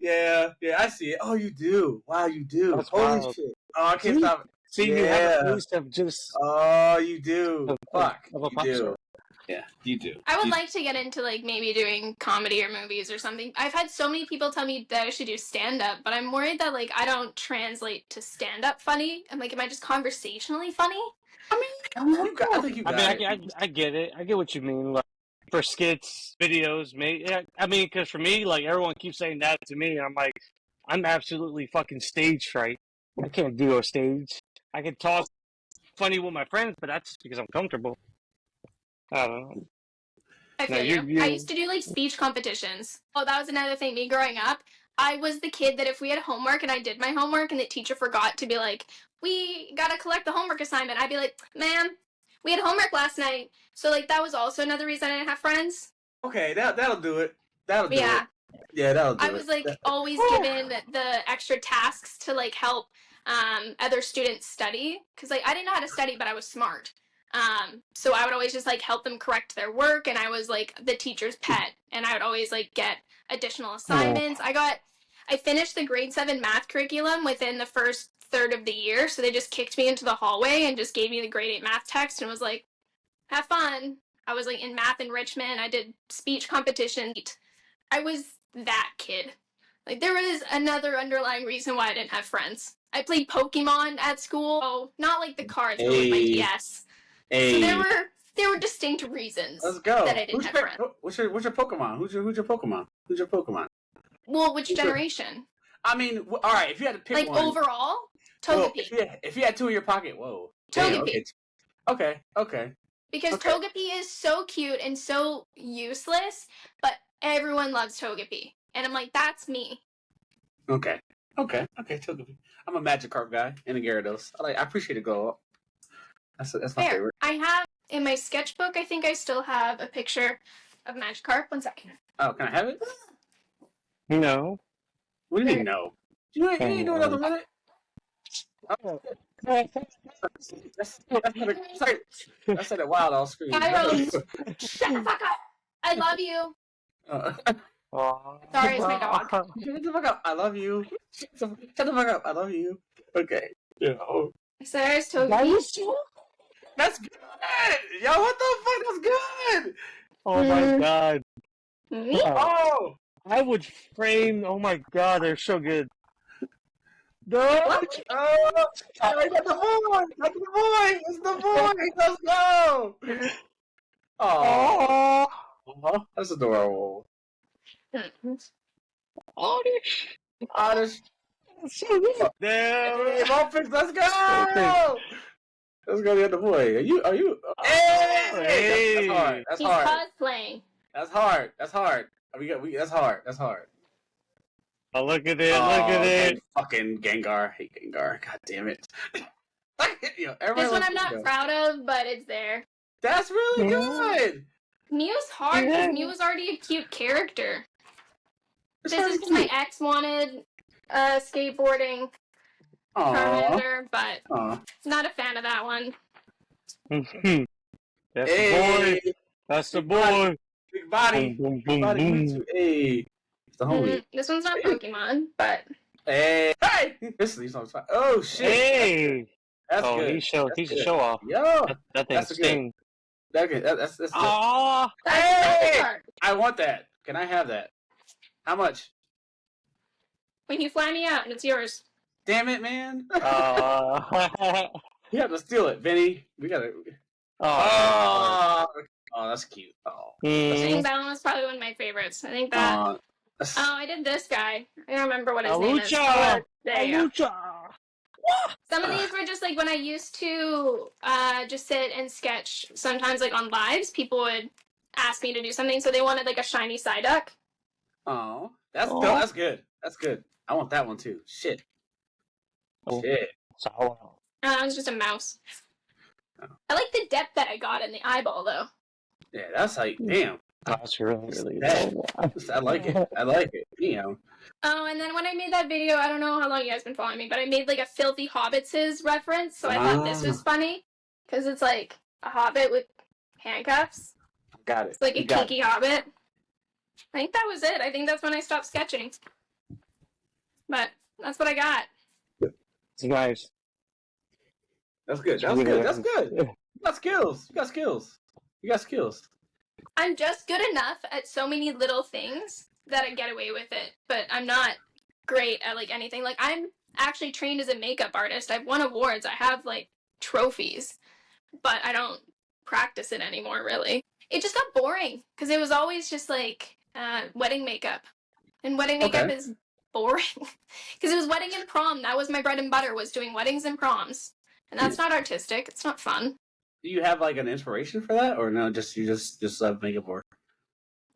Yeah, I see it. Oh, you do. Wow, you do. That's Holy wild. shit. Oh, I can't stop it. See, you have a voice of just... Oh, you do. Fuck. Of a you do. Yeah, you do. I would like to get into like maybe doing comedy or movies or something. I've had so many people tell me that I should do stand-up, but I'm worried that like I don't translate to stand-up funny. I'm like, am I just conversationally funny? I think you got it. I get it. I get what you mean. Like, for skits, videos, because for me, like, everyone keeps saying that to me, and I'm like, I'm absolutely fucking stage fright. I can't do a stage. I can talk funny with my friends, but that's just because I'm comfortable. I don't know. I feel you. I used to do like speech competitions. Oh, that was another thing. Me growing up, I was the kid that if we had homework and I did my homework and the teacher forgot to be like, we gotta collect the homework assignment, I'd be like, ma'am, we had homework last night. So like that was also another reason I didn't have friends. Okay, that'll do it. That'll do it. Yeah, that'll do it. I was like always given the extra tasks to like help other students study, because like I didn't know how to study, but I was smart. So I would always just like help them correct their work, and I was like the teacher's pet, and I would always like get additional assignments. I finished the grade 7 math curriculum within the first third of the year, so they just kicked me into the hallway and just gave me the grade 8 math text and was like, have fun. I was like in math enrichment, I did speech competition. I was that kid. Like there was another underlying reason why I didn't have friends. I played Pokemon at school. Oh, not like the cards, but with my DS. So there were distinct reasons. Let's go. That I didn't have friends. What's your Pokemon? Who's your Pokemon? Who's your Pokemon? Well, which generation? I mean, all right. If you had to pick like one, overall, Togepi. Well, if you had two in your pocket, whoa. Togepi. Okay. Because Togepi is so cute and so useless, but everyone loves Togepi, and I'm like, that's me. Okay. Togepi. I'm a Magikarp guy and a Gyarados. I appreciate a glow up. That's my favorite. I have in my sketchbook. I think I still have a picture of Magikarp. 1 second. Oh, can I have it? No. What do you mean no? You ain't doing another minute. Oh. I said it wild off screen. Shut the fuck up! I love you. Sorry, it's my dog. Shut the fuck up! I love you. Shut the fuck up! I love you. Okay. Yeah. So there's Togepi. That's good. Yo, what the fuck? That's good. Oh my god. Oh. I would frame. Oh my god, they're so good. No! Oh, I got the boy! That's the boy! It's the boy! Let's go! Oh, that's adorable. Oddish. So good. Damn! Muffins, let's go! Let's go get the boy. Are you? Hey! That's hard. He's cosplaying. That's hard. That's hard. That's hard. Oh, look at it. Fucking Gengar. I hate Gengar. God damn it. This one I'm not proud of, but it's there. That's really good. Mew's hard because Mew is already a cute character. This is because my ex wanted skateboarding Charmander, but not a fan of that one. That's the boy. That's the boy. Big body. Boom, boom, Big body. boom. Hey. The homie. This one's not Pokemon, but Hey, this is oh shit. Hey. That's good. He's a show off. Yo, That thing's sting. That's Ah. hey, I want that. Can I have that? How much? When you fly me out, and it's yours. Damn it, man. Oh. You have to steal it, Vinny. We gotta. Oh, That's cute. Oh. I Mm. think that one was probably one of my favorites. I think that. Oh, I did this guy. I don't remember what his name is. Alucha! There you go. Alucha! Some of these were just like when I used to just sit and sketch. Sometimes like on lives, people would ask me to do something, so they wanted like a shiny Psyduck. Oh, that's good. That's good. I want that one too. Shit. Oh. Shit. It was just a mouse. Oh. I like the depth that I got in the eyeball though. Yeah, that's like damn. That's really I like it. I like it. Damn. Oh, and then when I made that video, I don't know how long you guys been following me, but I made like a Filthy Hobbits' reference, so I thought this was funny because it's like a hobbit with handcuffs. Got it. It's like a kinky hobbit. I think that was it. I think that's when I stopped sketching. But that's what I got. It's nice. That's good. That's good. That's good. You got skills. You got skills. You got skills. I'm just good enough at so many little things that I get away with it, but I'm not great at like anything. Like I'm actually trained as a makeup artist. I've won awards. I have like trophies, but I don't practice it anymore really. It just got boring because it was always just like wedding makeup. And wedding makeup is boring because it was wedding and prom. That was my bread and butter, was doing weddings and proms. And that's not artistic. It's not fun. Do you have like an inspiration for that, or no? You just love makeup work.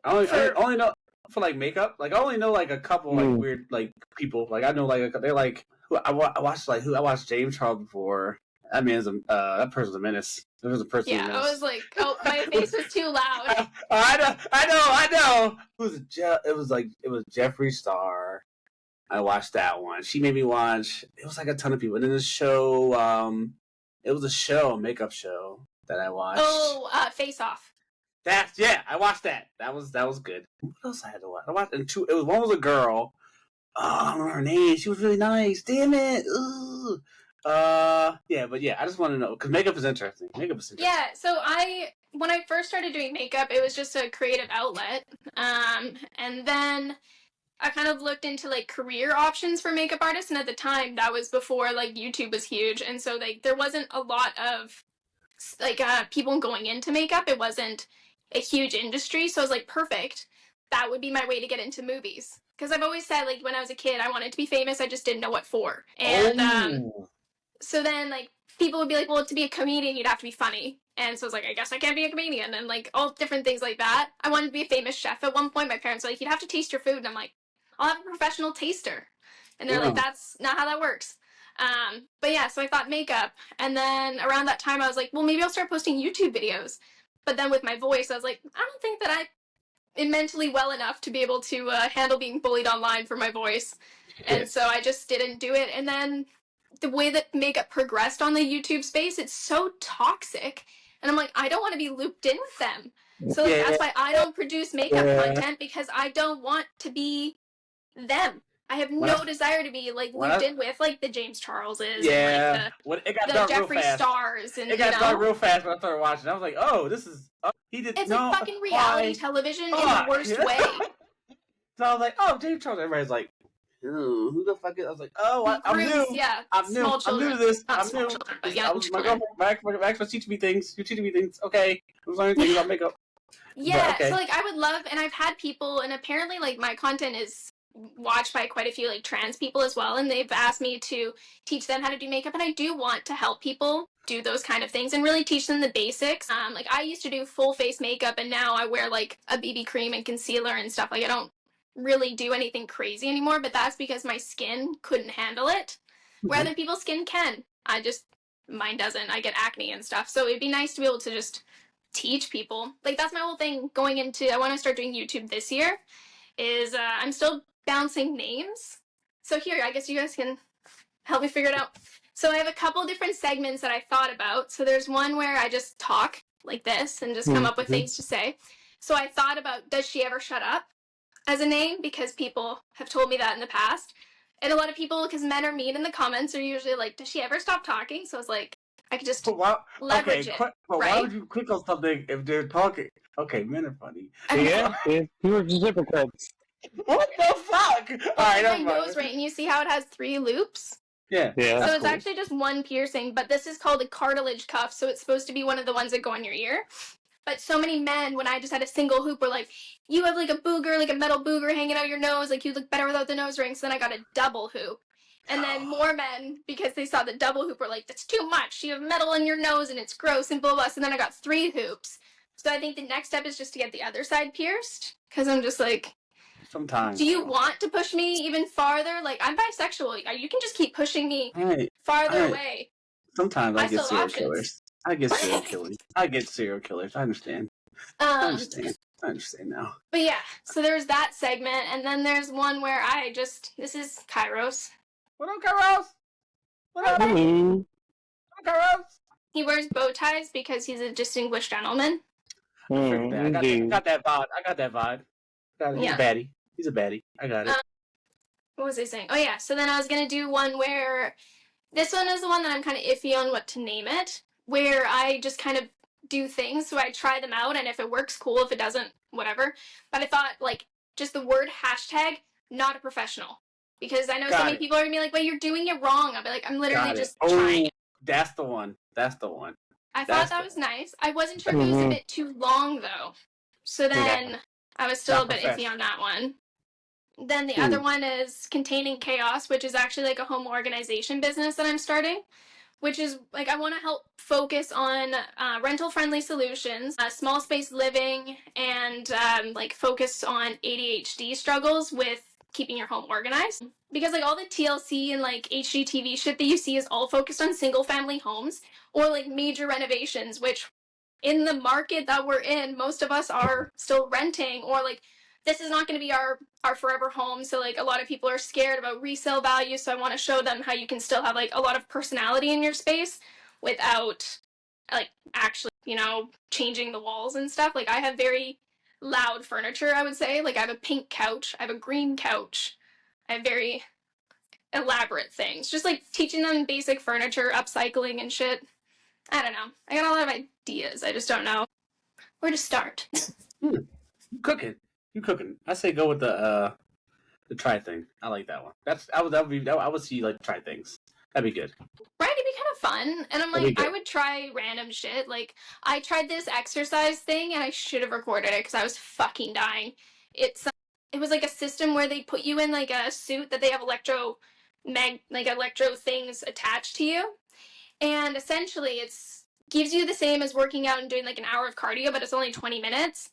I only know for like makeup. Like I only know like a couple like weird like people. Like I know like they're like I watched James Charles before. That man's that person's a menace. There was a person. Yeah, I was like, oh, my face was too loud. I know. It was Jeffree Star. I watched that one. She made me watch. It was like a ton of people. And then the show. It was a makeup show that I watched. Oh, Face Off. I watched that. That was good. What else I had to watch? I watched one was a girl. Oh, I don't remember her name. She was really nice. Damn it. Ugh. I just want to know because makeup is interesting. Yeah, so when I first started doing makeup, it was just a creative outlet, and then I kind of looked into like career options for makeup artists, and at the time that was before like YouTube was huge, and so like there wasn't a lot of like people going into makeup. It wasn't a huge industry, so I was like, perfect. That would be my way to get into movies because I've always said like when I was a kid I wanted to be famous. I just didn't know what for, and so then, like, people would be like, well, to be a comedian, you'd have to be funny. And so I was like, I guess I can't be a comedian. And, like, all different things like that. I wanted to be a famous chef. At one point, my parents were like, you'd have to taste your food. And I'm like, I'll have a professional taster. And they're like, that's not how that works. But yeah, so I thought makeup. And then around that time, I was like, well, maybe I'll start posting YouTube videos. But then with my voice, I was like, I don't think that I'm mentally well enough to be able to handle being bullied online for my voice. And so I just didn't do it. And then the way that makeup progressed on the YouTube space, it's so toxic. And I'm like, I don't want to be looped in with them. So that's why I don't produce makeup content, because I don't want to be them. I have no desire to be like looped in with like the James Charleses and like the Jeffree Stars. And, it got dark real fast when I started watching. I was like, oh, this is... It's like fucking reality television in the worst way. So I was like, oh, James Charles. Everybody's like, who the fuck is? I was like, oh, I'm new. Yeah, I'm new. I'm new to this. I'm new. My girlfriend, Max was teaching me things. You're teaching me things. Okay, I was learning things about makeup. Yeah, so like I would love, and I've had people, and apparently like my content is watched by quite a few like trans people as well, and they've asked me to teach them how to do makeup, and I do want to help people do those kind of things and really teach them the basics. Like I used to do full face makeup, and now I wear like a BB cream and concealer and stuff. Like I don't really do anything crazy anymore, but that's because my skin couldn't handle it, where other people's skin can. Mine doesn't. I get acne and stuff, so it'd be nice to be able to just teach people. Like that's my whole thing going into, I want to start doing YouTube this year, is I'm still bouncing names. So here, I guess you guys can help me figure it out. So I have a couple different segments that I thought about. So there's one where I just talk like this and just come up with things to say. So I thought about, does she ever shut up? as a name because people have told me that in the past. And a lot of people, because men are mean in the comments, are usually like, does she ever stop talking? So I was like, I could just leverage it. But right? why would you click on something if they're talking? Okay, men are funny. Yeah, you were hypocrites. What the fuck? All right, my nose ring, and you see how it has 3 loops? Yeah. Yeah. So it's actually just one piercing, but this is called a cartilage cuff, so it's supposed to be one of the ones that go in your ear. But so many men, when I just had a single hoop, were like, you have like a booger, like a metal booger hanging out your nose, like you look better without the nose ring. So then I got a double hoop. And then more men, because they saw the double hoop, were like, that's too much. You have metal in your nose and it's gross and blah, blah. So then I got 3 hoops. So I think the next step is just to get the other side pierced. Because I'm just like, sometimes. do you want to push me even farther? Like, I'm bisexual. You can just keep pushing me farther away. Sometimes I get serial killers. I get serial killers. I understand. I understand now. But yeah, so there's that segment, and then there's one where this is Kairos. What up, Kairos? What up? Hello. Kairos? He wears bow ties because he's a distinguished gentleman. I got that vibe. He's a baddie. He's a baddie. I got it. What was I saying? Oh yeah, so then I was going to do one where, this one is the one that I'm kind of iffy on what to name it, where I just kind of do things, so I try them out, and if it works, cool. If it doesn't, whatever. But I thought, like, just the word hashtag, not a professional. Because I know so many people are going to be like, well, you're doing it wrong. I'll be like, I'm literally just trying it. That's the one. I thought that was nice. I wasn't sure if it was a bit too long, though. So then I was still a bit iffy on that one. Then the other one is Containing Chaos, which is actually like a home organization business that I'm starting, which is like I want to help focus on rental-friendly solutions, small space living, and like focus on ADHD struggles with keeping your home organized. Because like all the TLC and like HGTV shit that you see is all focused on single-family homes or like major renovations, which in the market that we're in, most of us are still renting, or like this is not going to be our forever home. So like a lot of people are scared about resale value. So I want to show them how you can still have like a lot of personality in your space without like actually, changing the walls and stuff. Like I have very loud furniture, I would say. Like I have a pink couch. I have a green couch. I have very elaborate things. Just like teaching them basic furniture, upcycling and shit. I don't know. I got a lot of ideas. I just don't know where to start. You cooking. I say go with the try thing. I like that one. I would see like try things. That'd be good. Right, it'd be kind of fun. And I'm like, I would try random shit. Like, I tried this exercise thing and I should have recorded it because I was fucking dying. It was like a system where they put you in like a suit that they have electro things attached to you. And essentially it's gives you the same as working out and doing like an hour of cardio, but it's only 20 minutes.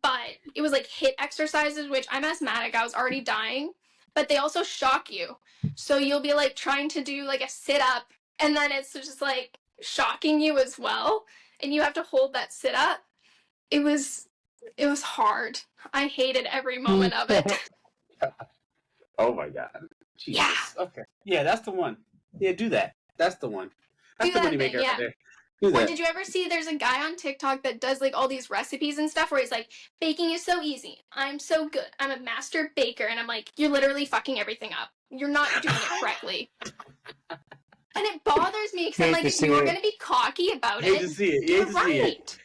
But it was like HIIT exercises, which I'm asthmatic. I was already dying. But they also shock you. So you'll be like trying to do like a sit up, and then it's just like shocking you as well. And you have to hold that sit up. It was hard. I hated every moment of it. Oh my god. Jesus. Yeah. Okay. Yeah, that's the one. Yeah, do that. That's the one. That's the money maker right there. Or did you ever see there's a guy on TikTok that does like all these recipes and stuff where he's like, baking is so easy. I'm so good. I'm a master baker. And I'm like, you're literally fucking everything up. You're not doing it correctly. And it bothers me because I'm like, if you're going to be cocky about it, you're right.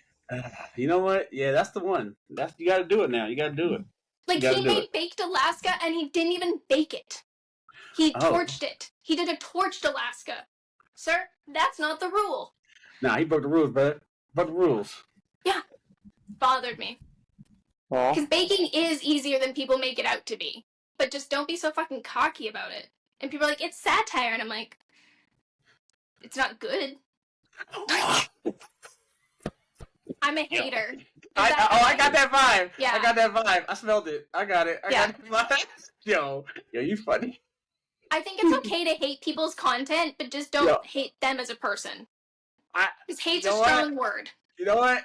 You know what? Yeah, that's the one. You got to do it now. You got to do it. Like he made Baked Alaska and he didn't even bake it. He torched it. He did a torched Alaska. Sir, that's not the rule. Nah, he broke the rules, brother. Broke the rules. Yeah. Bothered me. Because baking is easier than people make it out to be. But just don't be so fucking cocky about it. And people are like, it's satire. And I'm like, it's not good. I'm a hater. I got that vibe. Yeah. I got that vibe. I smelled it. I got it. I got that vibe. Yo, you funny. I think it's okay to hate people's content, but just don't hate them as a person. Because hate's a strong word. You know what?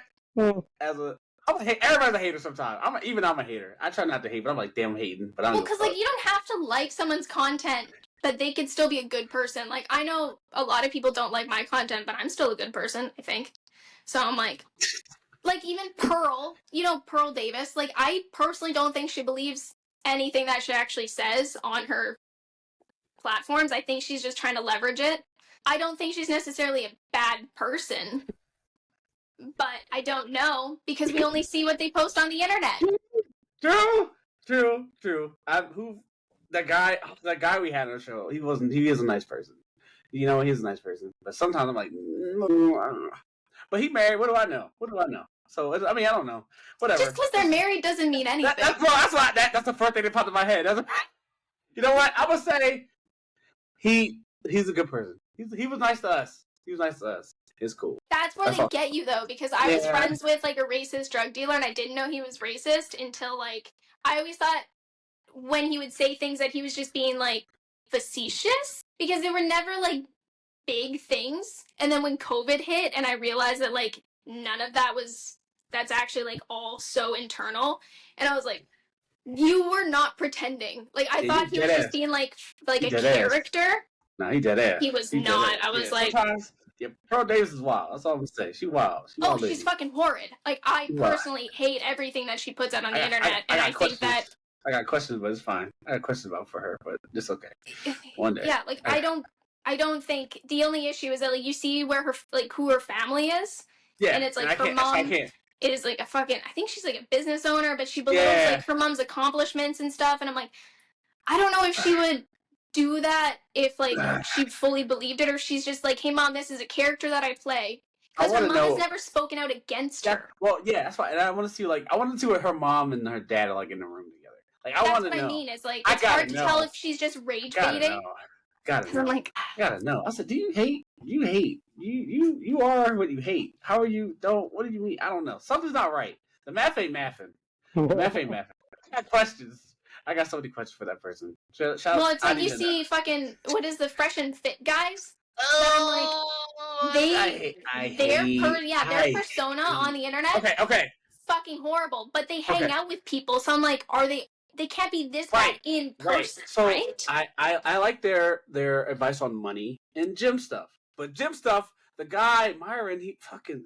Everybody's a hater sometimes. I'm a hater. I try not to hate, but I'm like, damn, I'm hating. But I'm because like you don't have to like someone's content, but they could still be a good person. Like I know a lot of people don't like my content, but I'm still a good person, I think. So I'm like like even Pearl, Pearl Davis, like I personally don't think she believes anything that she actually says on her platforms. I think she's just trying to leverage it. I don't think she's necessarily a bad person, but I don't know because we only see what they post on the internet. True. That guy we had on the show, he is a nice person. He's a nice person. But sometimes I'm like, I don't know. But he married. What do I know? So I don't know. Whatever. Just because they're married doesn't mean anything. That's the first thing that popped in my head. You know what? I would say he's a good person. He was nice to us. It's cool. That's where they get you though, because I was friends with like a racist drug dealer, and I didn't know he was racist until like I always thought when he would say things that he was just being like facetious, because they were never like big things. And then when COVID hit, and I realized that like none of that's actually like all so internal, and I was like, you were not pretending. Like I thought he was just being like a character. No, he dead ass. He was not. I was like, sometimes, Pearl Davis is wild. That's all I'm gonna say. She wild. She's fucking horrid. Like I personally hate everything that she puts out on the internet, and I think that I got questions, but it's fine. I got questions about for her, but it's okay. One day. Yeah, like I don't think the only issue is that like you see where her like who her family is. Yeah. And it's like her mom is like a fucking I think she's like a business owner, but she belittles like her mom's accomplishments and stuff, and I'm like, I don't know if she would do that if like she fully believed it, or she's just like, hey mom, this is a character that I play. Because her mom has never spoken out against her. Well, yeah, that's fine. And I want to see what her mom and her dad are like in the room together. Like I want to know. That's what I mean. It's like it's hard to tell if she's just rage baiting. Gotta know. I'm like, gotta know. I said, do you hate? You hate. You are what you hate. How are you? What do you mean? I don't know. Something's not right. The math ain't mathing. I got questions. I got so many questions for that person. Well, it's like you see fucking, what is the Fresh and Fit guys? Their persona on the internet. Okay. Fucking horrible. But they hang out with people, so I'm like, they can't be this bad in person, right? So I like their advice on money and gym stuff. But gym stuff, the guy, Myron, he fucking,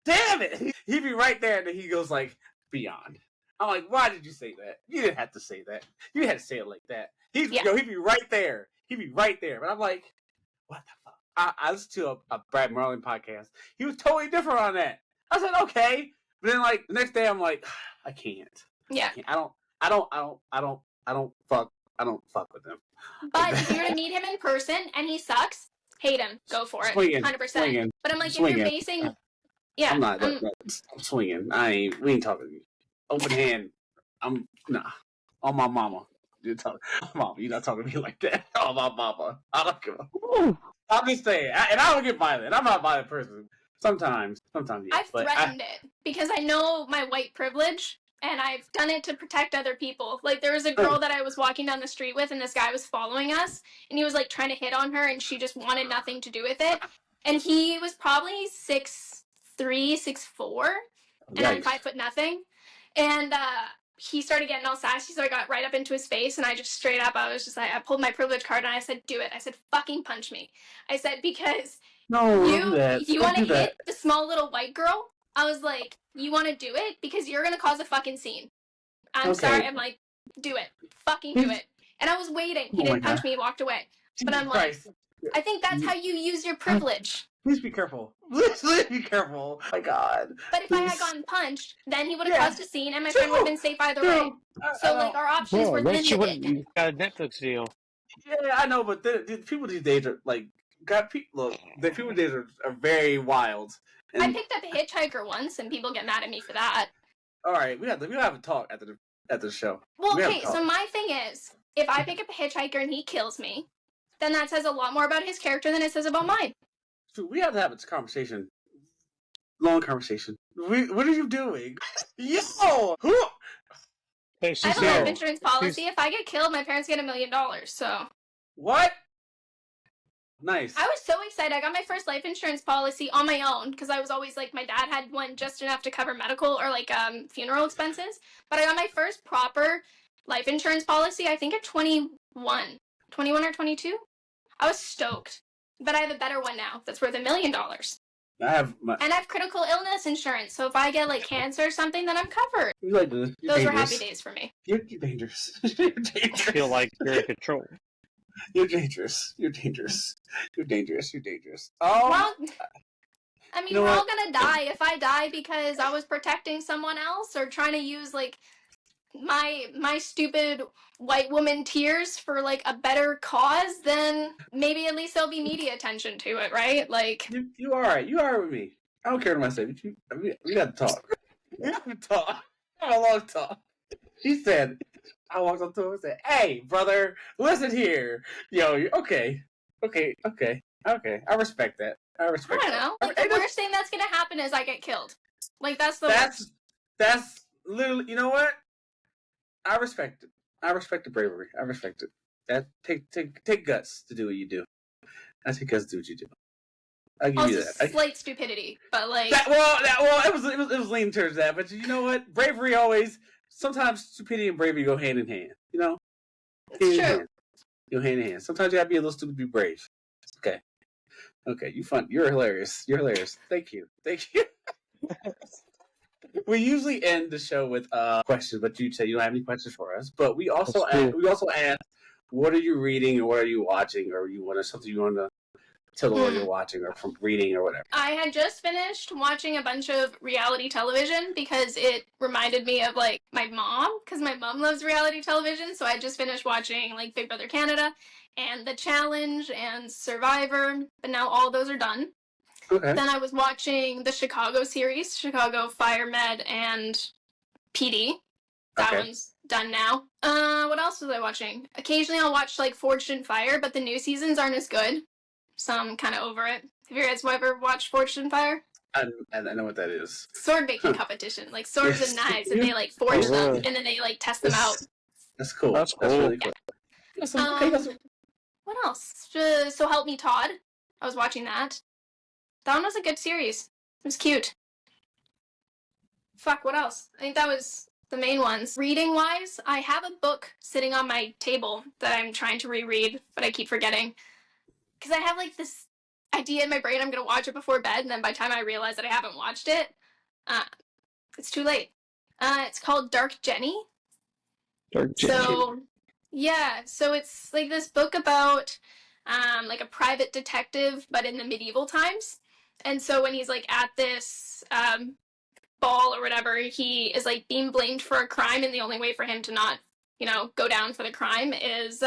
damn it! He be right there and then he goes like, beyond. I'm like, why did you say that? You didn't have to say that. You had to say it like that. He'd be right there. But I'm like, what the fuck? I listened to a Brad Merlin podcast. He was totally different on that. I said, okay. But then like the next day I'm like, I can't. Yeah. I don't fuck with him. But if you're to meet him in person and he sucks, hate him. Go for it. 100%. But I'm like, if you're basing... Yeah. I'm not. I'm swinging. We ain't talking. Open hand. I'm on my mama. You're not talking to me like that. On my mama. I don't give a. I'm just saying, and I don't get violent. I'm not a violent person. Sometimes. Yeah. I've threatened it because I know my white privilege, and I've done it to protect other people. Like there was a girl that I was walking down the street with, and this guy was following us, and he was like trying to hit on her, and she just wanted nothing to do with it. And he was probably 6'3", 6'4", and I'm 5 foot nothing. And he started getting all sassy, so I got right up into his face, and I just straight up, I was just like, I pulled my privilege card, and I said, do it. I said, fucking punch me. I said, because you want to hit the small little white girl? I was like, you want to do it? Because you're going to cause a fucking scene. I'm sorry. I'm like, do it. Fucking do it. And I was waiting. He didn't punch me. He walked away. But I'm like, I think that's how you use your privilege. Please be careful. Please be careful. Oh my God. But if I had gotten punched, then he would have caused a scene, and my friend would have been safe either way. So, like, our options were limited. You got a Netflix deal. Yeah, I know, but the people these days are, like, the people these days are very wild. And I picked up a hitchhiker once, and people get mad at me for that. All right, we have a talk at the show. Well, okay, so my thing is, if I pick up a hitchhiker and he kills me, then that says a lot more about his character than it says about mine. So we have to have a conversation. Long conversation. What are you doing? Yo! Who? I have a life insurance policy. If I get killed, my parents get $1 million, so... What? Nice. I was so excited. I got my first life insurance policy on my own, because I was always like, my dad had one just enough to cover medical or like funeral expenses. But I got my first proper life insurance policy, I think at 21 or 22. I was stoked. But I have a better one now that's worth $1 million. I have my. And I have critical illness insurance, so if I get like cancer or something, then I'm covered. You like this? Those were happy days for me. You're dangerous. You're dangerous. I feel like you're in control. You're dangerous. You're dangerous. You're dangerous. You're dangerous. Well, I mean, You know we're all what? gonna die. If I die because I was protecting someone else or trying to use like my stupid white woman tears for like a better cause, then maybe at least there'll be media attention to it, right? Like You all right? You all right with me? I don't care what I say. But we got to talk. We got to talk. Have a long talk. He said, I walked up to him and said, "Hey, brother, listen here. Yo, okay. I respect that. I I respect don't that. know. Like the worst thing that's gonna happen is I get killed. Like that's the worst. That's literally. You know what? I respect it. I respect the bravery. I respect it. That take guts to do what you do. I take guts to do what you do. I'll give you Also that. slight stupidity, but like It was leaning towards that, but you know what? Bravery always. Sometimes stupidity and bravery go hand in hand. You know, it's true. Go hand in hand. Sometimes you gotta be a little stupid to be brave. Okay. You fun. You're hilarious. Thank you. We usually end the show with questions, but you said you don't have any questions for us. But we also ask, what are you reading or what are you watching, or something you want to tell the world you're watching or from reading or whatever. I had just finished watching a bunch of reality television because it reminded me of like my mom, because my mom loves reality television. So I just finished watching like Big Brother Canada and The Challenge and Survivor, but now all those are done. Okay. Then I was watching the Chicago series, Chicago Fire Med and PD. That one's done now. What else was I watching? Occasionally I'll watch like Forged in Fire, but the new seasons aren't as good. So I'm kind of over it. Have you guys ever watched Forged in Fire? I know what that is. Sword making competition. Like swords and knives, and they like forge them, and then they like test them out. That's cool. That's cool. Really cool. Yeah. What else? So Help Me Todd. I was watching that. That one was a good series. It was cute. Fuck, what else? I think that was the main ones. Reading wise, I have a book sitting on my table that I'm trying to reread, but I keep forgetting. Because I have like this idea in my brain I'm going to watch it before bed, and then by the time I realize that I haven't watched it, it's too late. It's called Dark Jenny. Dark Jenny. So it's like this book about like a private detective, but in the medieval times. And so when he's like at this ball or whatever, he is like being blamed for a crime, and the only way for him to not, go down for the crime is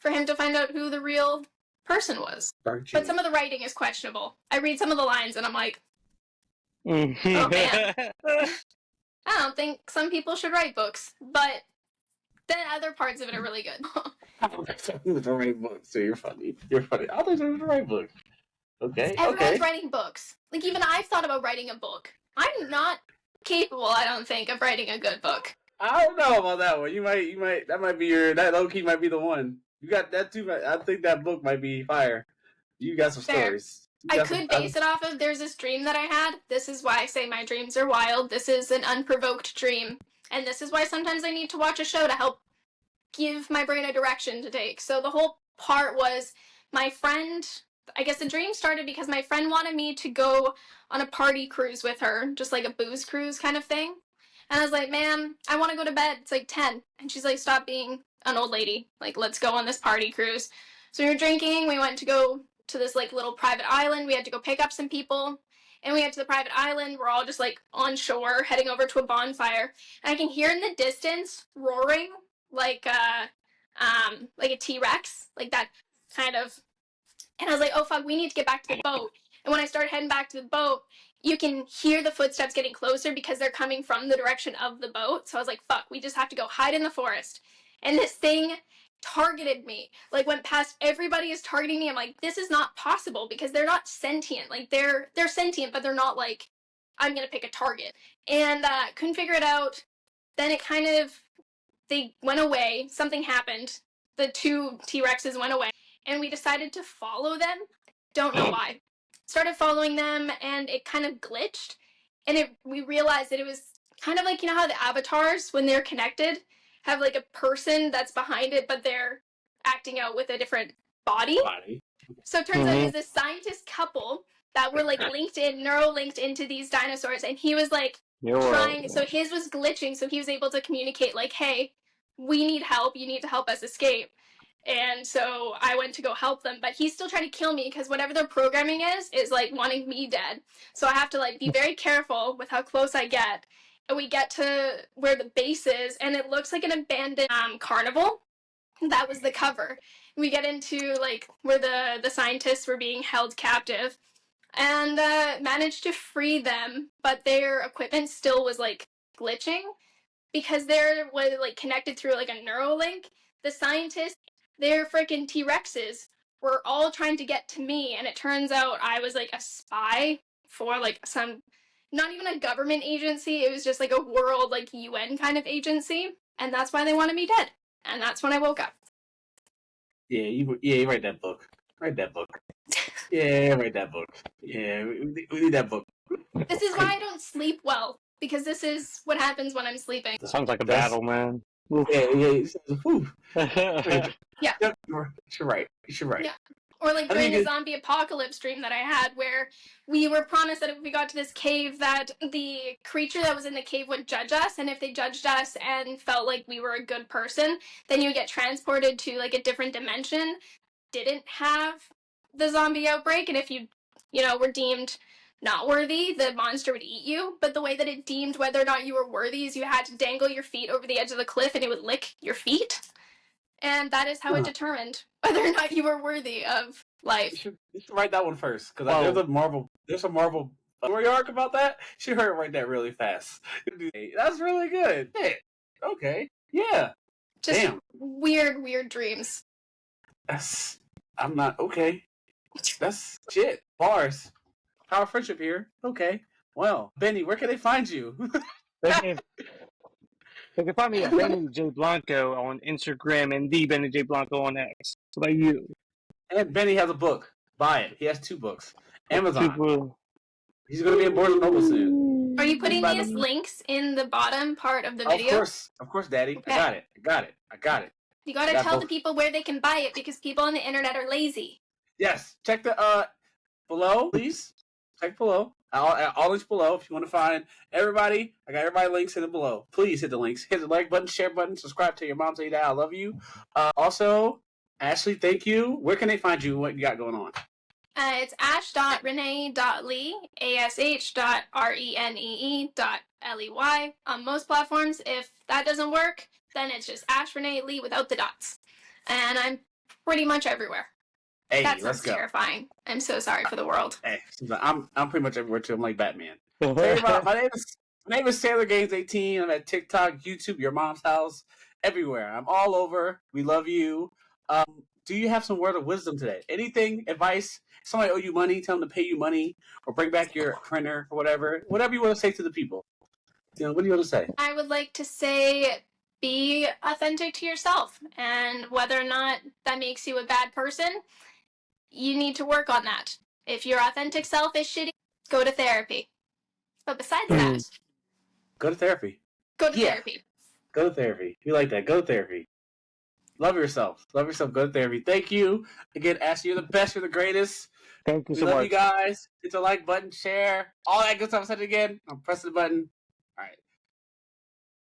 for him to find out who the real person was. But some of the writing is questionable. I read some of the lines and I'm like, oh man. I don't think some people should write books, but then other parts of it are really good. I don't think it was the right book, so you're funny. I don't think it was the right book. Okay. Everyone's writing books. Like even I've thought about writing a book. I'm not capable, I don't think, of writing a good book. I don't know about that one. You might. That might be that low-key might be the one. You got that too. I think that book might be fire. You got some stories. I could base it off of, there's this dream that I had. This is why I say my dreams are wild. This is an unprovoked dream. And this is why sometimes I need to watch a show to help give my brain a direction to take. So the whole part was my friend, I guess the dream started because my friend wanted me to go on a party cruise with her, just like a booze cruise kind of thing. And I was like, man, I want to go to bed. It's like 10. And she's like, stop being an old lady. Like, let's go on this party cruise. So we were drinking. We went to go to this like little private island. We had to go pick up some people. And we get to the private island. We're all just like on shore, heading over to a bonfire. And I can hear in the distance roaring like a T-Rex, like that kind of. And I was like, oh fuck, we need to get back to the boat. And when I started heading back to the boat, you can hear the footsteps getting closer because they're coming from the direction of the boat. So I was like, fuck, we just have to go hide in the forest. And this thing targeted me, like went past everybody is targeting me. I'm like, this is not possible because they're not sentient. Like they're sentient, but they're not like, I'm gonna pick a target. And couldn't figure it out. Then it kind of, they went away. Something happened. The two T-Rexes went away. And we decided to follow them. Don't know why. Started following them and it kind of glitched. And we realized that it was kind of like, you know how the avatars, when they're connected, have like a person that's behind it, but they're acting out with a different body. So it turns out it was this scientist couple that were like neuro-linked into these dinosaurs, and he was like trying. So his was glitching, so he was able to communicate like, "Hey, we need help. You need to help us escape." And so I went to go help them, but he's still trying to kill me because whatever their programming is like wanting me dead. So I have to like be very careful with how close I get. And we get to where the base is, and it looks like an abandoned carnival. That was the cover. We get into like where the scientists were being held captive, and managed to free them, but their equipment still was like glitching because there was like connected through like a neuralink. The scientists, their freaking T-Rexes, were all trying to get to me, and it turns out I was like a spy for like some, not even a government agency, it was just like a world like UN kind of agency, and that's why they wanted me dead. And that's when I woke up. Yeah, you write that book. Write that book. Yeah, write that book. Yeah, we need that book. This is why I don't sleep well, because this is what happens when I'm sleeping. Sounds like a battle, man. Yeah. Yeah. You're right. Yeah. Or like during the zombie apocalypse dream that I had, where we were promised that if we got to this cave, that the creature that was in the cave would judge us, and if they judged us and felt like we were a good person, then you would get transported to like a different dimension. Didn't have the zombie outbreak, and if you were deemed not worthy, the monster would eat you. But the way that it deemed whether or not you were worthy is you had to dangle your feet over the edge of the cliff, and it would lick your feet. And that is how it determined whether or not you were worthy of life. You should write that one first, because there's a Marvel story arc about that. You should write that really fast. That's really good. Yeah. Okay. Yeah. Just damn. Weird dreams. I'm not okay. That's shit. Bars. Power friendship here. Okay. Well, Benny, where can they find you? They can find me at Benny J. Blanco on Instagram and the Benny J. Blanco on X. What about you? And Benny has a book. Buy it. He has 2 books. Amazon. He's going to be in Barnes & Noble soon. Are you putting these links in the bottom part of the video? Of course, Daddy. Okay. I got it. You got to tell the people where they can buy it, because people on the internet are lazy. Yes. Check the below, please. Check below. All links below if you want to find everybody. I got everybody links in the below. Please hit the links. Hit the like button, share button, subscribe to your mom, tell your dad I love you. Also, Ashley, thank you. Where can they find you? What you got going on? It's Ash.Renee.ley, ASH.RENEE.LEY on most platforms. If that doesn't work, then it's just Ash.Renee.ley without the dots. And I'm pretty much everywhere. Hey, That's terrifying. I'm so sorry for the world. Hey, I'm pretty much everywhere too. I'm like Batman. My name is Sailor Games 18. I'm at TikTok, YouTube, Your Mom's House, everywhere. I'm all over. We love you. Do you have some word of wisdom today? Anything, advice? Somebody owe you money, tell them to pay you money, or bring back your printer or whatever. Whatever you want to say to the people. What do you want to say? I would like to say, be authentic to yourself, and whether or not that makes you a bad person, you need to work on that. If your authentic self is shitty, go to therapy. But besides that, go to therapy. Therapy. Go to therapy. You like that? Go to therapy. Love yourself. Go to therapy. Thank you again, Ashley. You're the best. You're the greatest. Thank you so much. Love you guys. Hit the like button, share, all that good stuff. I said it again. I'm pressing the button. All right.